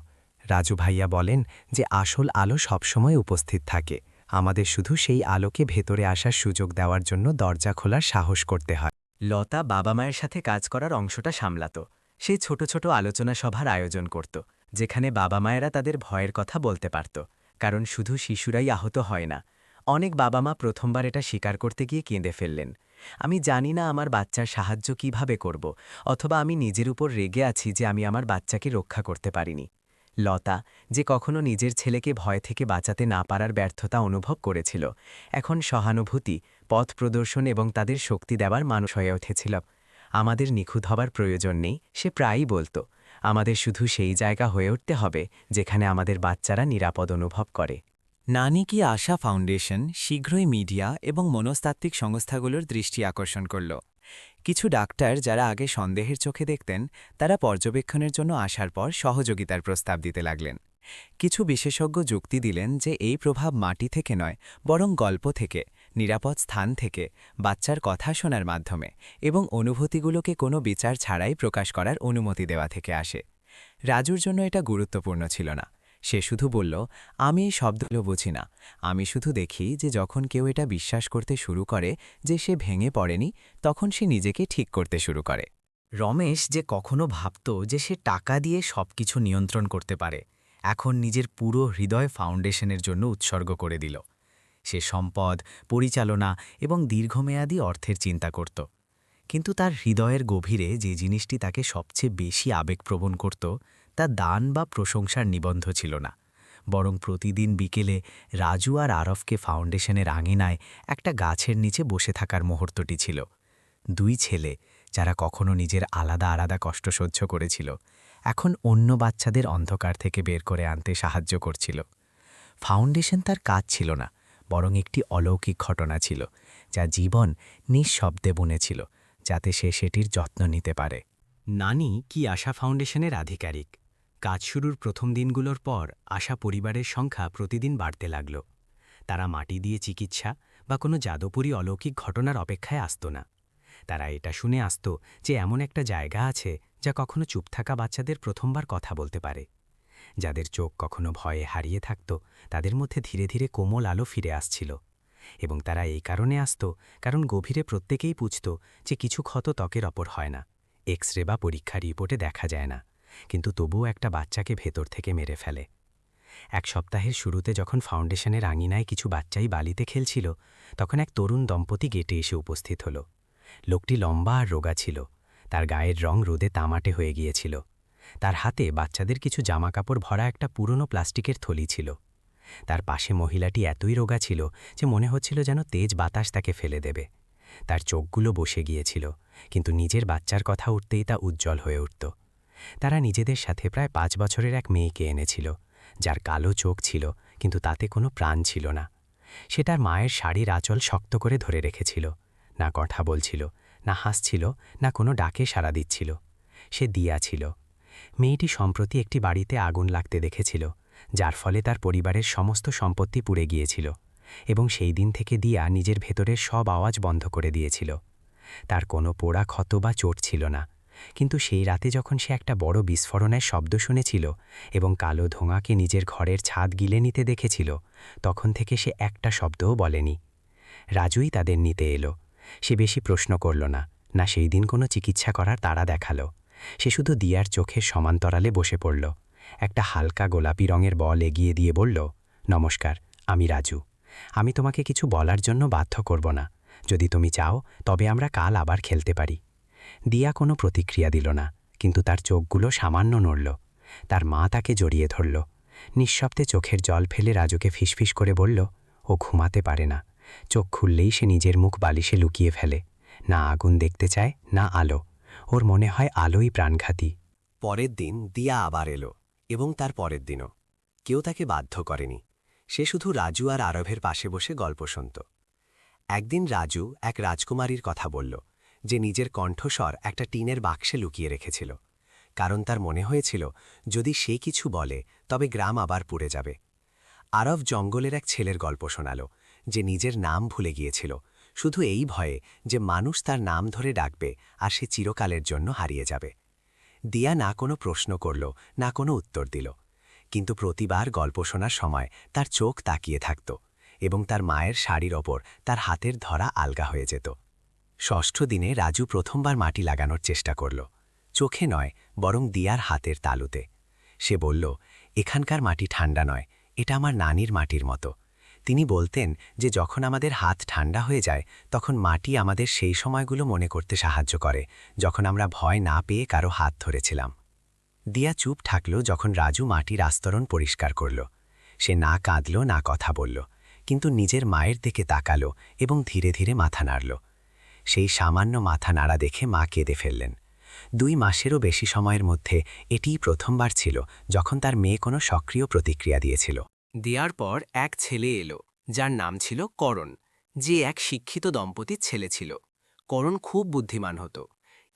রাজু ভাইয়া বলেন যে আসল আলো সবসময় উপস্থিত থাকে, আমাদের শুধু সেই আলোকে ভেতরে আসার সুযোগ দেওয়ার জন্য দরজা খোলার সাহস করতে হয়। লতা বাবা মায়ের সাথে কাজ করার অংশটা সামলাত। সে ছোট ছোট আলোচনা সভার আয়োজন করত, যেখানে বাবা মায়েরা তাদের ভয়ের কথা বলতে পারত। কারণ শুধু শিশুরাই আহত হয় না, অনেক বাবা মা প্রথমবার এটা স্বীকার করতে গিয়ে কেঁদে ফেললেন। আমি জানি না আমার বাচ্চার সাহায্য কিভাবে করব, অথবা আমি নিজের উপর রেগে আছি যে আমি আমার বাচ্চাকে রক্ষা করতে পারিনি। লতা, যে কখনো নিজের ছেলেকে ভয় থেকে বাঁচাতে না পারার ব্যর্থতা অনুভব করেছিল, এখন সহানুভূতি, পথ প্রদর্শন এবং তাদের শক্তি দেওয়ার মানুষ হয়ে উঠেছিল। আমাদের নিখুঁত হবার প্রয়োজন নেই, সে প্রায়ই বলতো, আমাদের শুধু সেই জায়গা হয়ে উঠতে হবে যেখানে আমাদের বাচ্চারা নিরাপদ অনুভব করে। নানি কি আশা ফাউন্ডেশন শীঘ্রই মিডিয়া এবং মনস্তাত্ত্বিক সংস্থাগুলোর দৃষ্টি আকর্ষণ করল। কিছু ডাক্তার যারা আগে সন্দেহের চোখে দেখতেন, তারা পর্যবেক্ষণের জন্য আসার পর সহযোগিতার প্রস্তাব দিতে লাগলেন। কিছু বিশেষজ্ঞ যুক্তি দিলেন যে এই প্রভাব মাটি থেকে নয়, বরং গল্প থেকে, নিরাপদ স্থান থেকে, বাচ্চার কথা শোনার মাধ্যমে এবং অনুভূতিগুলোকে কোনো বিচার ছাড়াই প্রকাশ করার অনুমতি দেওয়া থেকে আসে। রাজুর জন্য এটা গুরুত্বপূর্ণ ছিল না। সে শুধু বলল, আমি এই শব্দগুলো বুঝি না, আমি শুধু দেখি যে যখন কেউ এটা বিশ্বাস করতে শুরু করে যে সে ভেঙে পড়েনি, তখন সে নিজেকে ঠিক করতে শুরু করে। রমেশ, যে কখনো ভাবত যে সে টাকা দিয়ে সবকিছু নিয়ন্ত্রণ করতে পারে, এখন নিজের পুরো হৃদয় ফাউন্ডেশনের জন্য উৎসর্গ করে দিল। সে সম্পদ, পরিচালনা এবং দীর্ঘমেয়াদী অর্থের চিন্তা করত, কিন্তু তার হৃদয়ের গভীরে যে জিনিসটি তাকে সবচেয়ে বেশি আবেগপ্রবণ করত, তা দান বা প্রশংসার নিবন্ধ ছিল না, বরং প্রতিদিন বিকেলে রাজু আর আরফকে ফাউন্ডেশনের আঙিনায় একটা গাছের নিচে বসে থাকার মুহূর্তটি ছিল। দুই ছেলে, যারা কখনো নিজের আলাদা আলাদা কষ্ট সহ্য করেছিল, এখন অন্য বাচ্চাদের অন্ধকার থেকে বের করে আনতে সাহায্য করছিল। ফাউন্ডেশন তার কাজ ছিল না, বরং একটি অলৌকিক ঘটনা ছিল, যা জীবন নিঃশব্দে বুনেছিল, যাতে সে সেটির যত্ন নিতে পারে। নানি কি আশা ফাউন্ডেশনের আধিকারিক। কাজ শুরুর প্রথম দিনগুলোর পর আশা পরিবারের সংখ্যা প্রতিদিন বাড়তে লাগল। তারা মাটি দিয়ে চিকিৎসা বা কোনো জাদুপুরি অলৌকিক ঘটনার অপেক্ষায় আসত না। তারা এটা শুনে আসত যে এমন একটা জায়গা আছে যা কখনো চুপ থাকা বাচ্চাদের প্রথমবার কথা বলতে পারে। যাদের চোখ কখনো ভয়ে হারিয়ে থাকত, তাদের মধ্যে ধীরে ধীরে কোমল আলো ফিরে আসছিল। এবং তারা এই কারণে আসত কারণ গভীরে প্রত্যেকেই বুঝত যে কিছু ক্ষত ত্বকের অপর হয় না, এক্স-রে বা পরীক্ষা রিপোর্টে দেখা যায় না, কিন্তু তবুও একটা বাচ্চাকে ভেতর থেকে মেরে ফেলে। এক সপ্তাহের শুরুতে যখন ফাউন্ডেশনের আঙিনায় কিছু বাচ্চাই বালিতে খেলছিল, তখন এক তরুণ দম্পতি গেটে এসে উপস্থিত হল। লোকটি লম্বা আর রোগা ছিল, তার গায়ের রং রোদে তামাটে হয়ে গিয়েছিল। তার হাতে বাচ্চাদের কিছু জামাকাপড় ভরা একটা পুরনো প্লাস্টিকের থলি ছিল। তার পাশে মহিলাটি এতই রোগা ছিল যে মনে হচ্ছিল যেন তেজ বাতাস তাকে ফেলে দেবে। তার চোখগুলো বসে গিয়েছিল, কিন্তু নিজের বাচ্চার কথা উঠতেই তা উজ্জ্বল হয়ে উঠত। তারা নিজেদের সাথে প্রায় 5 বছরের এক মেয়েকে এনেছিল, যার কালো চোখ ছিল, কিন্তু তাতে কোনো প্রাণ ছিল না। সে তার মায়ের শাড়ির আঁচল শক্ত করে ধরে রেখেছিল, না কথা বলছিল, না হাসছিল, না কোনো ডাকে সাড়া দিচ্ছিল। সে দিয়া ছিল। মেয়েটি সম্প্রতি একটি বাড়িতে আগুন লাগতে দেখেছিল, যার ফলে তার পরিবারের সমস্ত সম্পত্তি পুড়ে গিয়েছিল, এবং সেই দিন থেকে দিয়া নিজের ভেতরের সব আওয়াজ বন্ধ করে দিয়েছিল। তার কোনো পোড়া ক্ষত বা চোট ছিল না, কিন্তু সেই রাতে যখন সে একটা বড় বিস্ফোরণের শব্দ শুনেছিল এবং কালো ধোঁয়াকে নিজের ঘরের ছাদ গিলে নিতে দেখেছিল, তখন থেকে সে একটা শব্দও বলেনি। রাজুই তাদের নিতে এলো। সে বেশি প্রশ্ন করল না, না সেই দিন কোনো চিকিৎসা করার তাড়া দেখালো। সে শুধু দিয়ার চোখের সমান্তরালে বসে পড়ল, একটা হালকা গোলাপি রঙের বল এগিয়ে দিয়ে বলল, নমস্কার, আমি রাজু। আমি তোমাকে কিছু বলার জন্য বাধ্য করব না। যদি তুমি চাও তবে আমরা কাল আবার খেলতে পারি। দিয়া কোনো প্রতিক্রিয়া দিল না, কিন্তু তার চোখগুলো সামান্য নড়ল। তার মা তাকে জড়িয়ে ধরল। নিঃশব্দে চোখের জল ফেলে রাজুকে ফিসফিস করে বলল, ও ঘুমাতে পারে না। চোখ খুললেই সে নিজের মুখ বালিশে লুকিয়ে ফেলে। না আগুন দেখতে চায়, না আলো। ওর মনে হয় আলোই প্রাণঘাতী। পরের দিন দিয়া আবার এলো, এবং তার পরের দিনও। কেউ তাকে বাধ্য করেনি। সে শুধু রাজু আর আরবের পাশে বসে গল্প শুনত। একদিন রাজু এক রাজকুমারীর কথা বলল, যে নিজের কণ্ঠস্বর একটা টিনের বাক্সে লুকিয়ে রেখেছিল, কারণ তার মনে হয়েছিল যদি সে কিছু বলে তবে গ্রাম আবার পুড়ে যাবে। আরব জঙ্গলের এক ছেলের গল্প শোনাল, যে নিজের নাম ভুলে গিয়েছিল, শুধু এই ভয়ে যে মানুষ তার নাম ধরে ডাকবে আর সে চিরকালের জন্য হারিয়ে যাবে। দিয়া না কোনো প্রশ্ন করল, না কোনো উত্তর দিল, কিন্তু প্রতিবার গল্প শোনার সময় তার চোখ তাকিয়ে থাকত, এবং তার মায়ের শাড়ির ওপর তার হাতের ধরা আলগা হয়ে যেত। ষষ্ঠ দিনে রাজু প্রথমবার মাটি লাগানোর চেষ্টা করল, চোখে নয়, বরং দিয়ার হাতের তালুতে। সে বলল, এখানকার মাটি ঠান্ডা নয়, এটা আমার নানির মাটির মতো। তিনি বলতেন যে যখন আমাদের হাত ঠান্ডা হয়ে যায় তখন মাটি আমাদের সেই সময়গুলো মনে করতে সাহায্য করে যখন আমরা ভয় না পেয়ে কারো হাত ধরেছিলাম। দিয়া চুপ থাকল যখন রাজু মাটির আস্তরণ পরিষ্কার করল। সে না কাঁদল না কথা বলল, কিন্তু নিজের মায়ের দিকে তাকালো এবং ধীরে ধীরে মাথা নাড়ল। সেই সামান্য মাথা নাড়া দেখে মা কেঁদে ফেললেন। 2 মাসেরও বেশি সময়ের মধ্যে এটিই প্রথমবার ছিল যখন তার মেয়ে কোনো সক্রিয় প্রতিক্রিয়া দিয়েছিল। দেওয়ার পর এক ছেলে এলো, যার নাম ছিল করণ, যে এক শিক্ষিত দম্পতির ছেলে ছিল। করণ খুব বুদ্ধিমান হতো,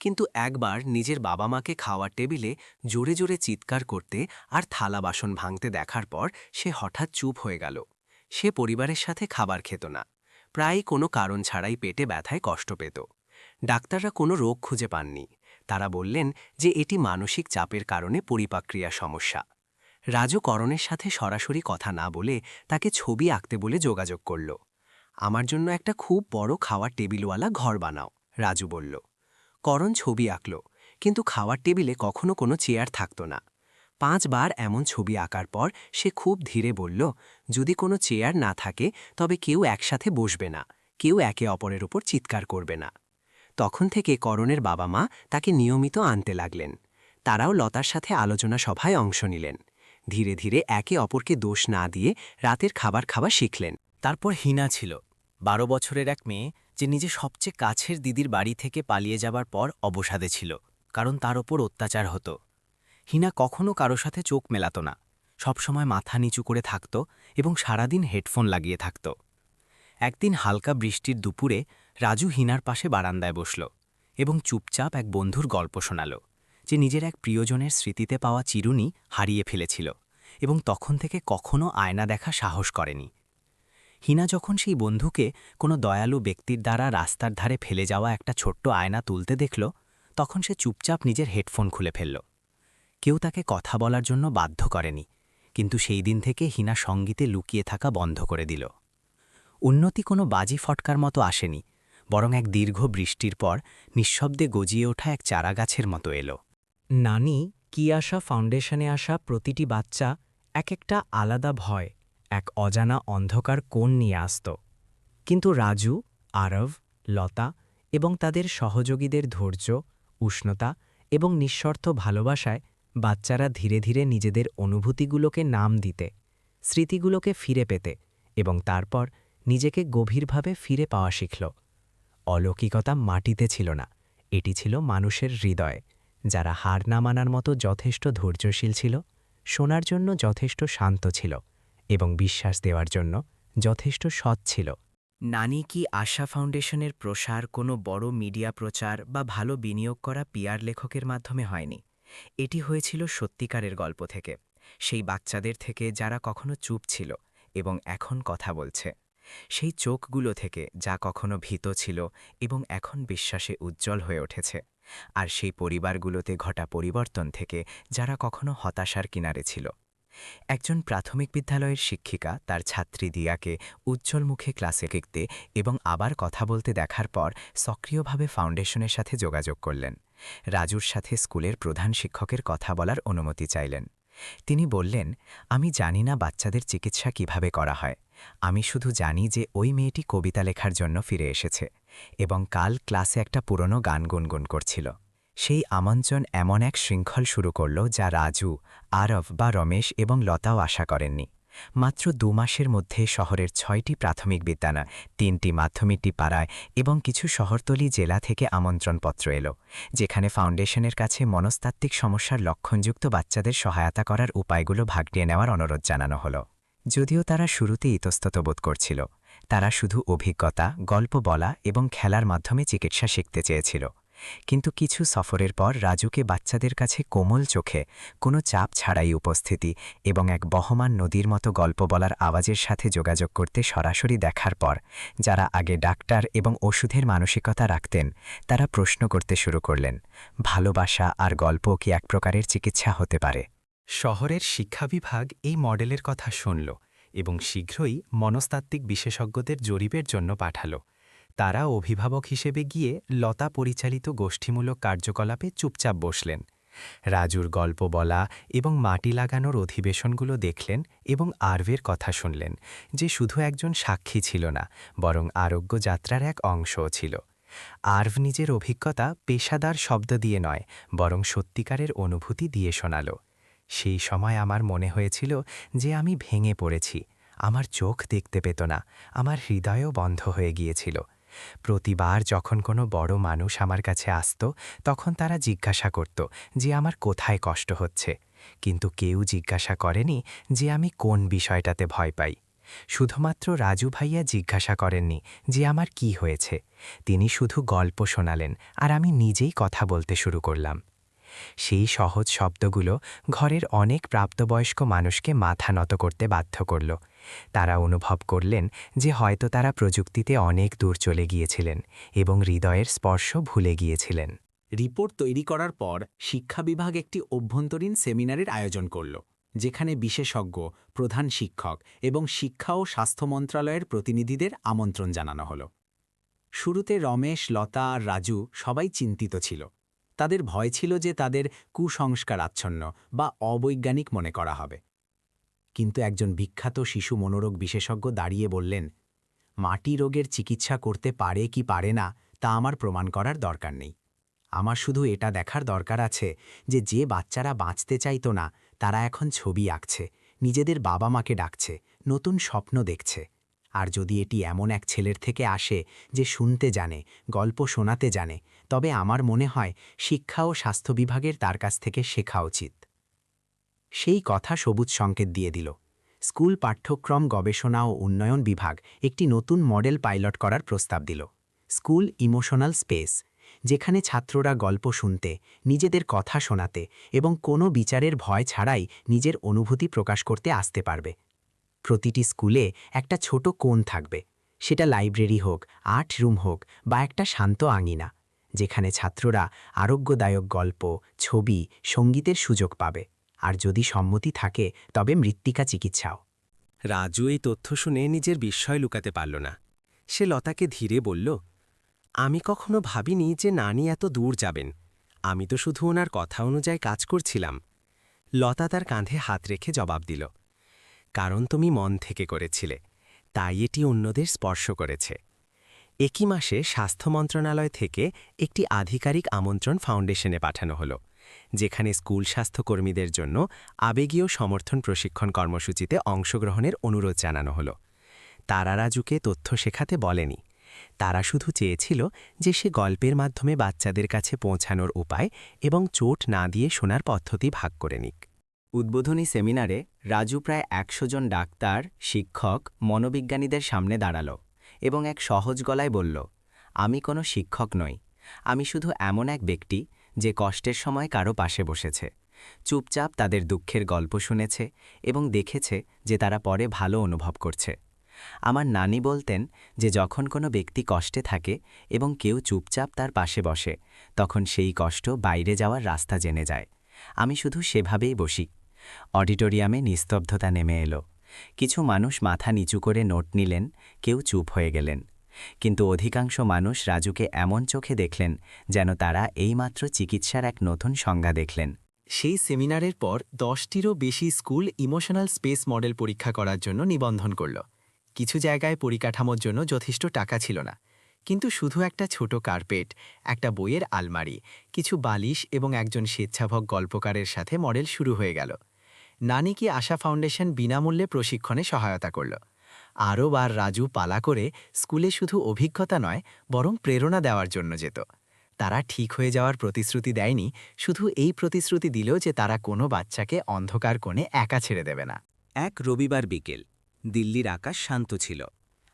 কিন্তু একবার নিজের বাবা মাকে খাওয়ার টেবিলে জোরে জোরে চিৎকার করতে আর থালা বাসন ভাঙতে দেখার পর সে হঠাৎ চুপ হয়ে গেল। সে পরিবারের সাথে খাবার খেত না, প্রায়ই কোনো কারণ ছাড়াই পেটে ব্যথায় কষ্ট পেত। ডাক্তাররা কোনো রোগ খুঁজে পাননি। তারা বললেন যে এটি মানসিক চাপের কারণে পরিপাক্রিয়া সমস্যা। রাজু করণের সাথে সরাসরি কথা না বলে তাকে ছবি আঁকতে বলে যোগাযোগ করল। আমার জন্য একটা খুব বড় খাওয়ার টেবিলওয়ালা ঘর বানাও, রাজু বলল। করণ ছবি আঁকল, কিন্তু খাওয়ার টেবিলে কখনো কোনো চেয়ার থাকত না। 5 বার এমন ছবি আঁকার পর সে খুব ধীরে বলল, যদি কোনো চেয়ার না থাকে তবে কেউ একসাথে বসবে না, কেউ একে অপরের উপর চিৎকার করবে না। তখন থেকে করণের বাবা মা তাকে নিয়মিত আনতে লাগলেন। তারাও লতার সাথে আলোচনা সভায় অংশ নিলেন। ধীরে ধীরে একে অপরকে দোষ না দিয়ে রাতের খাবার খাওয়া শিখলেন। তারপর হিনা ছিল 12 বছরের এক মেয়ে, যে নিজে সবচেয়ে কাছের দিদির বাড়ি থেকে পালিয়ে যাবার পর অবসাদে ছিল, কারণ তার ওপর অত্যাচার হতো। হিনা কখনো কারো সাথে চোখ মেলাত না, সবসময় মাথা নিচু করে থাকত এবং সারাদিন হেডফোন লাগিয়ে থাকত। একদিন হালকা বৃষ্টির দুপুরে রাজু হিনার পাশে বারান্দায় বসল এবং চুপচাপ এক বন্ধুর গল্প শোনাল, যে নিজের এক প্রিয়জনের স্মৃতিতে পাওয়া চিরুনি হারিয়ে ফেলেছিল এবং তখন থেকে কখনো আয়না দেখা সাহস করেনি। হিনা যখন সেই বন্ধুকে কোনো দয়ালু ব্যক্তির দ্বারা রাস্তার ধারে ফেলে যাওয়া একটা ছোট্ট আয়না তুলতে দেখল, তখন সে চুপচাপ নিজের হেডফোন খুলে ফেলল। কেউ তাকে কথা বলার জন্য বাধ্য করেনি, কিন্তু সেই দিন থেকে হিনা সঙ্গীতে লুকিয়ে থাকা বন্ধ করে দিল। উন্নতি কোনো বাজি ফটকার মতো আসেনি, বরং এক দীর্ঘ বৃষ্টির পর নিঃশব্দে গজিয়ে ওঠা এক চারাগাছের মতো এলো। নানি কি আশা ফাউন্ডেশনে আসা প্রতিটি বাচ্চা এক একটা আলাদা ভয়, এক অজানা অন্ধকার কোণ নিয়ে আসত। কিন্তু রাজু, আরব, লতা এবং তাদের সহযোগীদের ধৈর্য, উষ্ণতা এবং নিঃস্বার্থ ভালোবাসায় বাচ্চারা ধীরে ধীরে নিজেদের অনুভূতিগুলোকে নাম দিতে, স্মৃতিগুলোকে ফিরে পেতে এবং তারপর নিজেকে গভীরভাবে ফিরে পাওয়া শিখল। অলৌকিকতা মাটিতে ছিল না, এটি ছিল মানুষের হৃদয়, যারা হার না মানার মতো যথেষ্ট ধৈর্যশীল ছিল, শোনার জন্য যথেষ্ট শান্ত ছিল এবং বিশ্বাস দেওয়ার জন্য যথেষ্ট সৎ ছিল। নানি কি আশা ফাউন্ডেশনের প্রসার কোনো বড় মিডিয়া প্রচার বা ভালো বিনিয়োগ করা পিআর লেখকের মাধ্যমে হয়নি। এটি হয়েছিল সত্যিকারের গল্প থেকে, সেই বাচ্চাদের থেকে যারা কখনো চুপ ছিল এবং এখন কথা বলছে, সেই চোখগুলো থেকে যা কখনো ভীত ছিল এবং এখন বিশ্বাসে উজ্জ্বল হয়ে উঠেছে, আর সেই পরিবারগুলোতে ঘটা পরিবর্তন থেকে যারা কখনো হতাশার কিনারে ছিল। একজন প্রাথমিক বিদ্যালয়ের শিক্ষিকা তার ছাত্রী দিয়াকে উজ্জ্বল মুখে ক্লাসে লিখতে এবং আবার কথা বলতে দেখার পর সক্রিয়ভাবে ফাউন্ডেশনের সাথে যোগাযোগ করলেন। রাজুর সাথে স্কুলের প্রধান শিক্ষকের কথা বলার অনুমতি চাইলেন। তিনি বললেন, আমি জানি না বাচ্চাদের চিকিৎসা কিভাবে করা হয়, আমি শুধু জানি যে ওই মেয়েটি কবিতা লেখার জন্য ফিরে এসেছে এবং কাল ক্লাসে একটা পুরনো গান গুনগুন করছিল। সেই আমন্ত্রণ এমন এক শৃঙ্খল শুরু করল যা রাজু, আরব বা রমেশ এবং লতাও আশা করেননি। মাত্র 2 মাসের মধ্যে শহরের 6টি প্রাথমিক বিদ্যালয়, 3টি মাধ্যমিকটি পাড়ায় এবং কিছু শহরতলি জেলা থেকে আমন্ত্রণপত্র এলো, যেখানে ফাউন্ডেশনের কাছে মনস্তাত্ত্বিক সমস্যার লক্ষণযুক্ত বাচ্চাদের সহায়তা করার উপায়গুলো ভাগ নিয়ে নেওয়ার অনুরোধ জানানো হলো। যদিও তারা শুরুতে ইতস্তত বোধ করছিল, তারা শুধু অভিজ্ঞতা, গল্প বলা এবং খেলার মাধ্যমে চিকিৎসা শিখতে চেয়েছিল। কিন্তু কিছু সফরের পর রাজুকে বাচ্চাদের কাছে কোমল চোখে, কোনো চাপ ছাড়াই উপস্থিতি এবং এক বহমান নদীর মতো গল্প বলার আওয়াজের সাথে যোগাযোগ করতে সরাসরি দেখার পর, যারা আগে ডাক্তার এবং ওষুধের মানসিকতা রাখতেন, তারা প্রশ্ন করতে শুরু করলেন, ভালোবাসা আর গল্প কি এক প্রকারের চিকিৎসা হতে পারে? শহরের শিক্ষা বিভাগ এই মডেলের কথা শুনল এবং শীঘ্রই মনস্তাত্ত্বিক বিশেষজ্ঞদের জরিপের জন্য পাঠাল। তারা অভিভাবক হিসেবে গিয়ে লতা পরিচালিত গোষ্ঠীমূলক কার্যকলাপে চুপচাপ বসলেন। রাজুর গল্প বলা এবং মাটি লাগানোর অধিবেশনগুলো দেখলেন এবং আরভের কথা শুনলেন, যে শুধু একজন সাক্ষী ছিল না, বরং আরোগ্য যাত্রার এক অংশও ছিল। আরভ নিজের অভিজ্ঞতা পেশাদার শব্দ দিয়ে নয়, বরং সত্যিকারের অনুভূতি দিয়ে শোনাল। সেই সময় আমার মনে হয়েছিল যে আমি ভেঙে পড়েছি। আমার চোখ দেখতে পেত না, আমার হৃদয়ও বন্ধ হয়ে গিয়েছিল। প্রতিবার যখন কোনো বড় মানুষ আমার কাছে আসত, তখন তারা জিজ্ঞাসা করত যে আমার কোথায় কষ্ট হচ্ছে, কিন্তু কেউ জিজ্ঞাসা করেনি যে আমি কোন বিষয়টাতে ভয় পাই। শুধুমাত্র রাজু ভাইয়া জিজ্ঞাসা করেননি যে আমার কি হয়েছে। তিনি শুধু গল্প শোনালেন, আর আমি নিজেই কথা বলতে শুরু করলাম। সেই সহজ শব্দগুলো ঘরের অনেক প্রাপ্তবয়স্ক মানুষকে মাথা নত করতে বাধ্য করল। তারা অনুভব করলেন যে হয়তো তারা প্রযুক্তিতে অনেক দূর চলে গিয়েছিলেন এবং হৃদয়ের স্পর্শ ভুলে গিয়েছিলেন। রিপোর্ট তৈরি করার পর শিক্ষা বিভাগ একটি অভ্যন্তরীণ সেমিনারের আয়োজন করল, যেখানে বিশেষজ্ঞ, প্রধান শিক্ষক এবং শিক্ষা ও স্বাস্থ্য মন্ত্রণালয়ের প্রতিনিধিদের আমন্ত্রণ জানানো হল। শুরুতে রমেশ, লতা আর রাজু সবাই চিন্তিত ছিল। তাদের ভয় ছিল যে তাদের কুসংস্কার আচ্ছন্ন বা অবৈজ্ঞানিক মনে করা হবে। কিন্তু একজন বিখ্যাত শিশু মনোরোগ বিশেষজ্ঞ দাঁড়িয়ে বললেন, মাটি রোগের চিকিৎসা করতে পারে কি পারে না তা আমার প্রমাণ করার দরকার নেই। আমার শুধু এটা দেখার দরকার আছে যে যে বাচ্চারা বাঁচতে চাইতো না, তারা এখন ছবি আঁকছে, নিজেদের বাবা মাকে ডাকছে, নতুন স্বপ্ন দেখছে। আর যদি এটি এমন এক ছেলের থেকে আসে যে শুনতে জানে, গল্প শোনাতে জানে, তবে আমার মনে হয় শিক্ষা ও স্বাস্থ্য বিভাগের তার কাছ থেকে শেখা উচিত। সেই কথা সবুজ সংকেত দিয়ে দিল। স্কুল পাঠ্যক্রম গবেষণা ও উন্নয়ন বিভাগ একটি নতুন মডেল পাইলট করার প্রস্তাব দিল, স্কুল ইমোশনাল স্পেস, যেখানে ছাত্ররা গল্প শুনতে, নিজেদের কথা শোনাতে এবং কোনো বিচারের ভয় ছাড়াই নিজের অনুভূতি প্রকাশ করতে আসতে পারবে। প্রতিটি স্কুলে একটা ছোট কোণ থাকবে, সেটা লাইব্রেরি হোক, আর্ট রুম হোক বা একটা শান্ত আঙিনা, যেখানে ছাত্ররা আরোগ্যদায়ক গল্প, ছবি, সঙ্গীতের সুযোগ পাবে। আর যদি সম্মতি থাকে, তবে মৃত্তিকা চিকিৎসাও। রাজু এই তথ্য শুনে নিজের বিস্ময় লুকাতে পারল না। সে লতাকে ধীরে বলল, আমি কখনো ভাবিনি যে নানি এত দূর যাবেন। আমি তো শুধু ওনার কথা অনুযায়ী কাজ করছিলাম। লতা তার কাঁধে হাত রেখে জবাব দিল, কারণ তুমি মন থেকে করেছিলে, তাই এটি অন্যদের স্পর্শ করেছে। একই মাসে স্বাস্থ্য মন্ত্রণালয় থেকে একটি আধিকারিক আমন্ত্রণ ফাউন্ডেশনে পাঠানো হলো, যেখানে স্কুল স্বাস্থ্যকর্মীদের জন্য আবেগীয় সমর্থন প্রশিক্ষণ কর্মসূচিতে অংশগ্রহণের অনুরোধ জানানো হলো। তারা রাজুকে তথ্য শেখাতে বলেনি, তারা শুধু চেয়েছিল যে সে গল্পের মাধ্যমে বাচ্চাদের কাছে পৌঁছানোর উপায় এবং চোট না দিয়ে শোনার পদ্ধতি ভাগ করে নিক। উদ্বোধনী সেমিনারে রাজু প্রায় ১০০ জন ডাক্তার, শিক্ষক, মনোবিজ্ঞানীদের সামনে দাঁড়াল এবং এক সহজ গলায় বলল, আমি কোনো শিক্ষক নই, আমি শুধু এমন এক ব্যক্তি যে কষ্টের সময় কারো পাশে বসেছে, চুপচাপ তাদের দুঃখের গল্প শুনেছে এবং দেখেছে যে তারা পরে ভালো অনুভব করছে। আমার নানি বলতেন যে যখন কোনো ব্যক্তি কষ্টে থাকে এবং কেউ চুপচাপ তার পাশে বসে, তখন সেই কষ্ট বাইরে যাওয়ার রাস্তা জেনে যায়। আমি শুধু সেভাবেই বসি। অডিটোরিয়ামে নিস্তব্ধতা নেমে এলো। কিছু মানুষ মাথা নিচু করে নোট নিলেন, কেউ চুপ হয়ে গেলেন। কিন্তু অধিকাংশ মানুষ রাজুকে এমন চোখে দেখলেন যেন তারা এইমাত্র চিকিৎসার এক নতুন সংজ্ঞা দেখলেন। সেই সেমিনারের পর 10টিরও বেশি স্কুল ইমোশনাল স্পেস মডেল পরীক্ষা করার জন্য নিবন্ধন করল। কিছু জায়গায় পরিকাঠামোর জন্য যথেষ্ট টাকা ছিল না, কিন্তু শুধু একটা ছোট কার্পেট, একটা বইয়ের আলমারি, কিছু বালিশ এবং একজন স্বেচ্ছাভোগ গল্পকারের সাথে মডেল শুরু হয়ে গেল। নানি কি আশা ফাউন্ডেশন বিনামূল্যে প্রশিক্ষণে সহায়তা করল। আরও বার রাজু পালা করে স্কুলে শুধু অভিজ্ঞতা নয়, বরং প্রেরণা দেওয়ার জন্য যেত। তারা ঠিক হয়ে যাওয়ার প্রতিশ্রুতি দেয়নি, শুধু এই প্রতিশ্রুতি দিল যে তারা কোনো বাচ্চাকে অন্ধকার কোণে একা ছেড়ে দেবে না। এক রবিবার বিকেল, দিল্লির আকাশ শান্ত ছিল।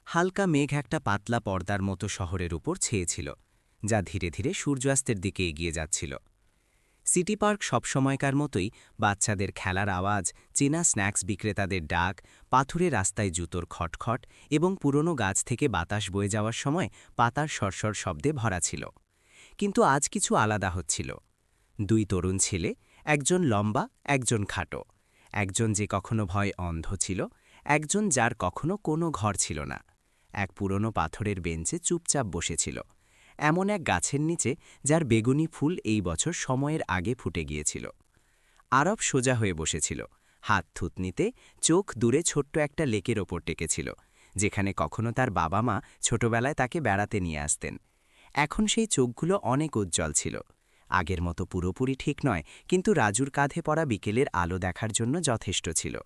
হালকা মেঘ একটা পাতলা পর্দার মতো শহরের উপর ছেয়েছিল, যা ধীরে ধীরে সূর্যাস্তের দিকে এগিয়ে যাচ্ছিল। সিটি পার্ক সবসময়কার মতোই, বাচ্চাদের খেলার আওয়াজ, চেনা স্ন্যাক্স বিক্রেতাদের ডাক, পাথুরে রাস্তায় জুতোর খটখট এবং পুরনো গাছ থেকে বাতাস বয়ে যাওয়ার সময় পাতার সরসর শব্দে ভরা ছিল। কিন্তু আজ কিছু আলাদা হচ্ছিল। 2 তরুণ ছেলে, একজন লম্বা, একজন খাটো, একজন যে কখনো ভয় অন্ধ ছিল, একজন যার কখনো কোনো ঘর ছিল না, এক পুরনো পাথরের বেঞ্চে চুপচাপ বসেছিল। এমন এক গাছের নিচে যার বেগুনি ফুল এই বছর সময়ের আগে ফুটে গিয়েছিল। আরব সোজা হয়ে বসেছিল, হাত থুতনিতে, চোখ দূরে ছোট্ট একটা লেকের ওপর টেকেছিল, যেখানে কখনো তার বাবা মা ছোটবেলায় তাকে বেড়াতে নিয়ে আসতেন। এখন সেই চোখগুলো অনেক উজ্জ্বল ছিল। আগের মতো পুরোপুরি ঠিক নয়, কিন্তু রাজুর কাঁধে পড়া বিকেলের আলো দেখার জন্য যথেষ্ট ছিল।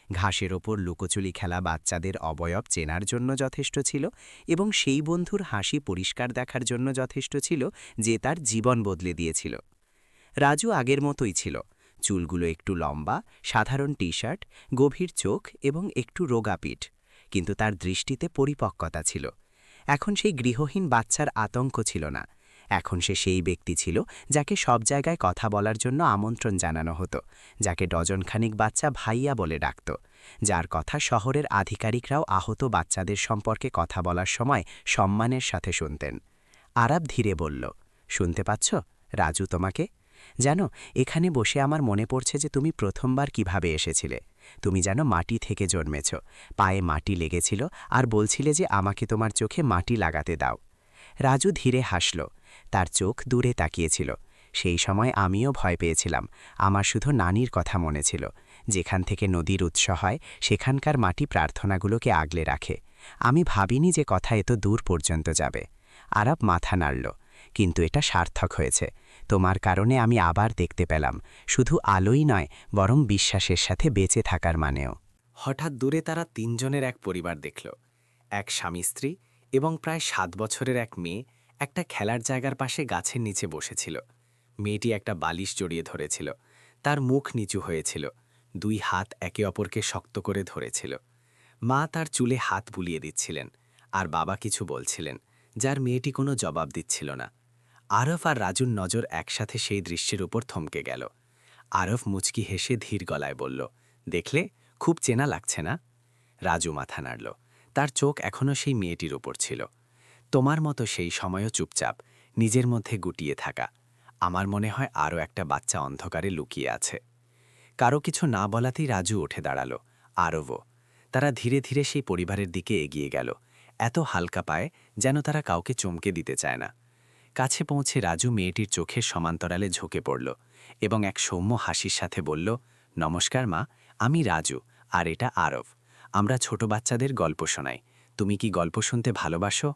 ঘাসের ওপর লুকোচুরি খেলা বাচ্চাদের অবয়ব চেনার জন্য যথেষ্ট ছিল, এবং সেই বন্ধুর হাসি পরিষ্কার দেখার জন্য যথেষ্ট ছিল যে তার জীবন বদলে দিয়েছিল। রাজু আগের মতোই ছিল, চুলগুলো একটু লম্বা, সাধারণ টি শার্ট, গভীর চোখ এবং একটু রোগা পিঠ, কিন্তু তার দৃষ্টিতে পরিপক্কতা ছিল। এখন সেই গৃহহীন বাচ্চার আতঙ্ক ছিল না। এখন সে সেই ব্যক্তি ছিল যাকে সব জায়গায় কথা বলার জন্য আমন্ত্রণ জানানো হতো, যাকে ডজনখানিক বাচ্চা ভাইয়া বলে ডাকত, যার কথা শহরের আধিকারিকরাও আহত বাচ্চাদের সম্পর্কে কথা বলার সময় সম্মানের সাথে শুনতেন। আরাব ধীরে বলল, শুনতে পাচ্ছ রাজু তোমাকে? জানো, এখানে বসে আমার মনে পড়ছে যে তুমি প্রথমবার কিভাবে এসেছিলে। তুমি যেন মাটি থেকে জন্মেছ, পায়ে মাটি লেগেছিল আর বলছিলে যে আমাকে তোমার চোখে মাটি লাগাতে দাও। রাজু ধীরে হাসল, তার চোখ দূরে তাকিয়েছিল। সেই সময় আমিও ভয় পেয়েছিলাম। আমার শুধু নানির কথা মনে ছিল, যেখান থেকে নদীর উৎস হয় সেখানকার মাটি প্রার্থনাগুলোকে আগলে রাখে। আমি ভাবিনি যে কথা এত দূর পর্যন্ত যাবে। আরাব মাথা নাড়ল, কিন্তু এটা সার্থক হয়েছে। তোমার কারণে আমি আবার দেখতে পেলাম, শুধু আলোই নয় বরং বিশ্বাসের সাথে বেঁচে থাকার মানেও। হঠাৎ দূরে তারা তিনজনের এক পরিবার দেখল। এক স্বামী স্ত্রী এবং প্রায় 7 বছরের এক মেয়ে একটা খেলার জায়গার পাশে গাছের নিচে বসেছিল। মেয়েটি একটা বালিশ জড়িয়ে ধরেছিল, তার মুখ নিচু হয়েছিল, 2 হাত একে অপরকে শক্ত করে ধরেছিল। মা তার চুলে হাত বুলিয়ে দিচ্ছিলেন, আর বাবা কিছু বলছিলেন, যার মেয়েটি কোনো জবাব দিচ্ছিল না। আরফ আর রাজুর নজর একসাথে সেই দৃশ্যের উপর থমকে গেল। আরফ মুচকি হেসে ধীর গলায় বলল, দেখলে, খুব চেনা লাগছে না? রাজু মাথা নাড়ল, তার চোখ এখনও সেই মেয়েটির উপর ছিল। তোমার মতো সেই সময়ও চুপচাপ, নিজের মধ্যে গুটিয়ে থাকা। আমার মনে হয় আরও একটা বাচ্চা অন্ধকারে লুকিয়ে আছে। কারো কিছু না বলাতেই রাজু উঠে দাঁড়াল, আরবও। তারা ধীরে ধীরে সেই পরিবারের দিকে এগিয়ে গেল, এত হালকা পায়ে যেন তারা কাউকে চমকে দিতে চায় না। কাছে পৌঁছে রাজু মেয়েটির চোখের সমান্তরালে ঝুঁকে পড়ল এবং এক সৌম্য হাসির সাথে বলল, নমস্কার মা, আমি রাজু, আর এটা আরব। আমরা ছোট বাচ্চাদের গল্প শোনাই। তুমি কি গল্প শুনতে ভালোবাসো?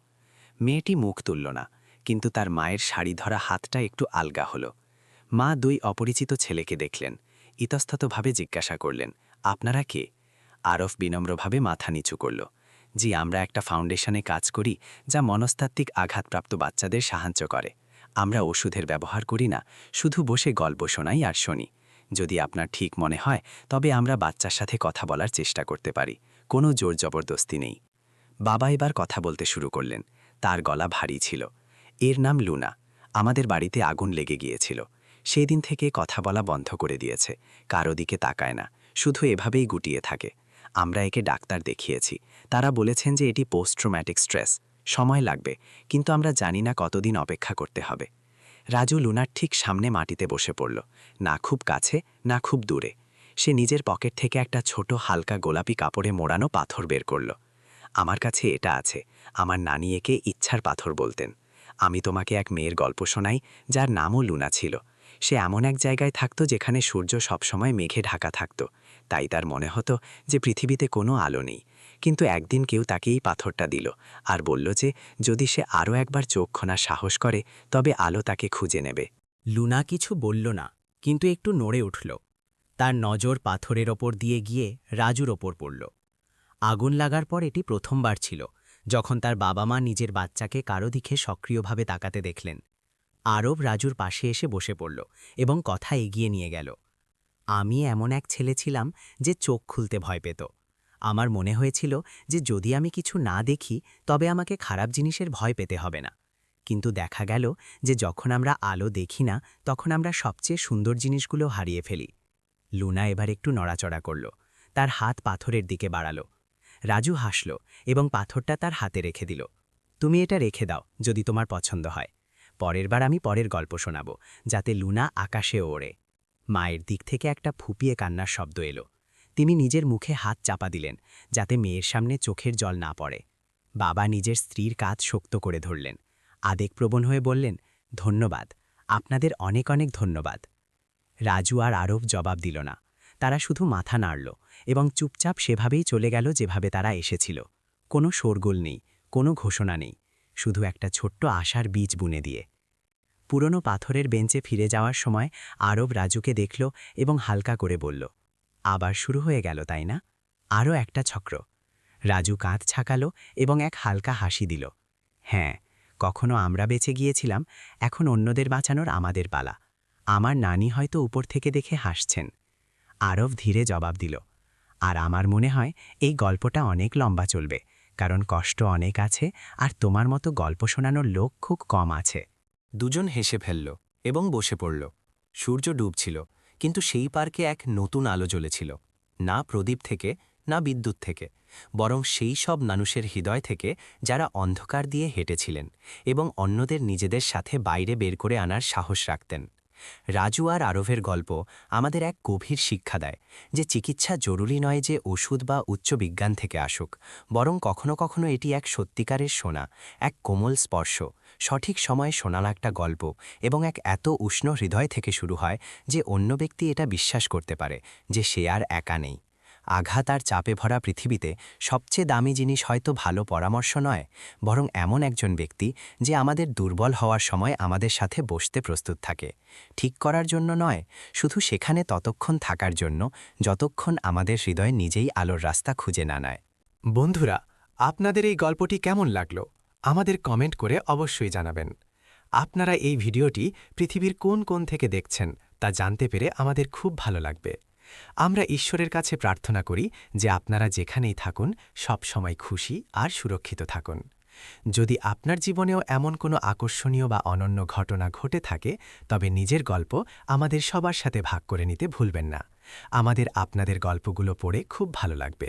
মেয়েটি মুখ তুলল না, কিন্তু তার মায়ের শাড়ি ধরা হাতটা একটু আলগা হলো। মা 2 অপরিচিত ছেলেকে দেখলেন, ইতস্ততভাবে জিজ্ঞাসা করলেন, আপনারা কে? আরফ বিনম্রভাবে মাথা নিচু করল, জি, আমরা একটা ফাউন্ডেশনে কাজ করি যা মনস্তাত্ত্বিক আঘাতপ্রাপ্ত বাচ্চাদের সাহায্য করে। আমরা ওষুধের ব্যবহার করি না, শুধু বসে গল্প শোনাই আর শুনি। যদি আপনার ঠিক মনে হয় তবে আমরা বাচ্চার সাথে কথা বলার চেষ্টা করতে পারি, কোনো জোর জবরদস্তি নেই। বাবা এবার কথা বলতে শুরু করলেন, তার গলা ভারী ছিল। এর নাম লুনা। আমাদের বাড়িতে আগুন লেগে গিয়েছিল। সেই দিন থেকে কথা বলা বন্ধ করে দিয়েছে, কারো দিকে তাকায় না, শুধু এভাবেই গুটিয়ে থাকে। আমরা একে ডাক্তার দেখিয়েছি, তারা বলেছেন যে এটি পোস্ট ট্রমেটিক স্ট্রেস, সময় লাগবে, কিন্তু আমরা জানি না কতদিন অপেক্ষা করতে হবে। রাজু লুনার ঠিক সামনে মাটিতে বসে পড়ল, না খুব কাছে না খুব দূরে। সে নিজের পকেট থেকে একটা ছোট হালকা গোলাপি কাপড়ে মোড়ানো পাথর বের করল। আমার কাছে এটা আছে, আমার নানি একে ইচ্ছার পাথর বলতেন। আমি তোমাকে এক মেয়ের গল্প শোনাই যার নামও লুনা ছিল। সে এমন এক জায়গায় থাকত যেখানে সূর্য সবসময় মেঘে ঢাকা থাকত, তাই তার মনে হতো যে পৃথিবীতে কোনো আলো নেই। কিন্তু একদিন কেউ তাকে এই পাথরটা দিল আর বলল যে যদি সে আরও একবার চোখ খোলার সাহস করে তবে আলো তাকে খুঁজে নেবে। লুনা কিছু বলল না, কিন্তু একটু নড়ে উঠল। তার নজর পাথরের ওপর দিয়ে গিয়ে রাজুর ওপর পড়ল। আগুন লাগার পর এটি প্রথমবার ছিল যখন তার বাবা মা নিজের বাচ্চাকে কারো দিকে সক্রিয়ভাবে তাকাতে দেখলেন। আরব রাজুর পাশে এসে বসে পড়ল এবং কথা এগিয়ে নিয়ে গেল। আমি এমন এক ছেলে ছিলাম যে চোখ খুলতে ভয় পেত। আমার মনে হয়েছিল যে যদি আমি কিছু না দেখি তবে আমাকে খারাপ জিনিসের ভয় পেতে হবে না। কিন্তু দেখা গেল যে যখন আমরা আলো দেখি না তখন আমরা সবচেয়ে সুন্দর জিনিসগুলো হারিয়ে ফেলি। লুনা এবার একটু নড়াচড়া করল, তার হাত পাথরের দিকে বাড়াল। রাজু হাসল এবং পাথরটা তার হাতে রেখে দিল। তুমি এটা রেখে দাও যদি তোমার পছন্দ হয়। পরের বার আমি পরের গল্প শোনাব, যাতে লুনা আকাশে ওড়ে। মায়ের দিক থেকে একটা ফুপিয়ে কান্নার শব্দ এলো। তিনি নিজের মুখে হাত চাপা দিলেন যাতে মেয়ের সামনে চোখের জল না পড়ে। বাবা নিজের স্ত্রীর কাঁধ শক্ত করে ধরলেন। আবেগপ্রবণ হয়ে বললেন, ধন্যবাদ, আপনাদের অনেক অনেক ধন্যবাদ। রাজু আর আরব জবাব দিল না। তারা শুধু মাথা নাড়ল এবং চুপচাপ সেভাবেই চলে গেল যেভাবে তারা এসেছিল। কোনো শোরগোল নেই, কোনো ঘোষণা নেই, শুধু একটা ছোট্ট আশার বীজ বুনে দিয়ে। পুরনো পাথরের বেঞ্চে ফিরে যাওয়ার সময় আরব রাজুকে দেখল এবং হালকা করে বলল, আবার শুরু হয়ে গেল তাই না? আরও একটা চক্র। রাজু কাঁধ ছাকালো এবং এক হালকা হাসি দিল। হ্যাঁ, কখনো আমরা বেঁচে গিয়েছিলাম, এখন অন্যদের বাঁচানোর আমাদের পালা। আমার নানি হয়তো উপর থেকে দেখে হাসছেন। আরব ধীরে জবাব দিল, আর আমার মনে হয় এই গল্পটা অনেক লম্বা চলবে, কারণ কষ্ট অনেক আছে আর তোমার মতো গল্প শোনানোর লোক খুব কম আছে। দুজন হেসে ফেলল এবং বসে পড়ল। সূর্য ডুবছিল, কিন্তু সেই পার্কে এক নতুন আলো জ্বলেছিল, না প্রদীপ থেকে, না বিদ্যুৎ থেকে, বরং সেই সব মানুষের হৃদয় থেকে যারা অন্ধকার দিয়ে হেঁটেছিলেন এবং অন্যদের নিজেদের সাথে বাইরে বের করে আনার সাহস রাখতেন। রাজু আর আরবের গল্প আমাদের এক গভীর শিক্ষা দেয় যে চিকিৎসা জরুরি নয় যে ওষুধ বা উচ্চ বিজ্ঞান থেকে আসুক, বরং কখনো কখনো এটি এক সত্যিকারের শোনা, এক কোমল স্পর্শ, সঠিক সময়ে শোনানো একটা গল্প এবং এক এত উষ্ণ হৃদয় থেকে শুরু হয় যে অন্য ব্যক্তি এটা বিশ্বাস করতে পারে যে সে আর একা নেই। আঘাত আর চাপে ভরা পৃথিবীতে সবচেয়ে দামি জিনিস হয়তো ভালো পরামর্শ নয়, বরং এমন একজন ব্যক্তি যে আমাদের দুর্বল হওয়ার সময় আমাদের সাথে বসতে প্রস্তুত থাকে, ঠিক করার জন্য নয়, শুধু সেখানে ততক্ষণ থাকার জন্য যতক্ষণ আমাদের হৃদয় নিজেই আলোর রাস্তা খুঁজে না নেয়। বন্ধুরা, আপনাদের এই গল্পটি কেমন লাগলো আমাদের কমেন্ট করে অবশ্যই জানাবেন। আপনারা এই ভিডিওটি পৃথিবীর কোন কোণ থেকে দেখছেন তা জানতে পেরে আমাদের খুব ভালো লাগবে। আমরা ঈশ্বরের কাছে প্রার্থনা করি যে আপনারা যেখানেই থাকুন সব সময় খুশি আর সুরক্ষিত থাকুন। যদি আপনার জীবনেও এমন কোনো আকর্ষণীয় বা অনন্য ঘটনা ঘটে থাকে, তবে নিজের গল্প আমাদের সবার সাথে ভাগ করে নিতে ভুলবেন না। আমাদের আপনাদের গল্পগুলো পড়ে খুব ভালো লাগবে।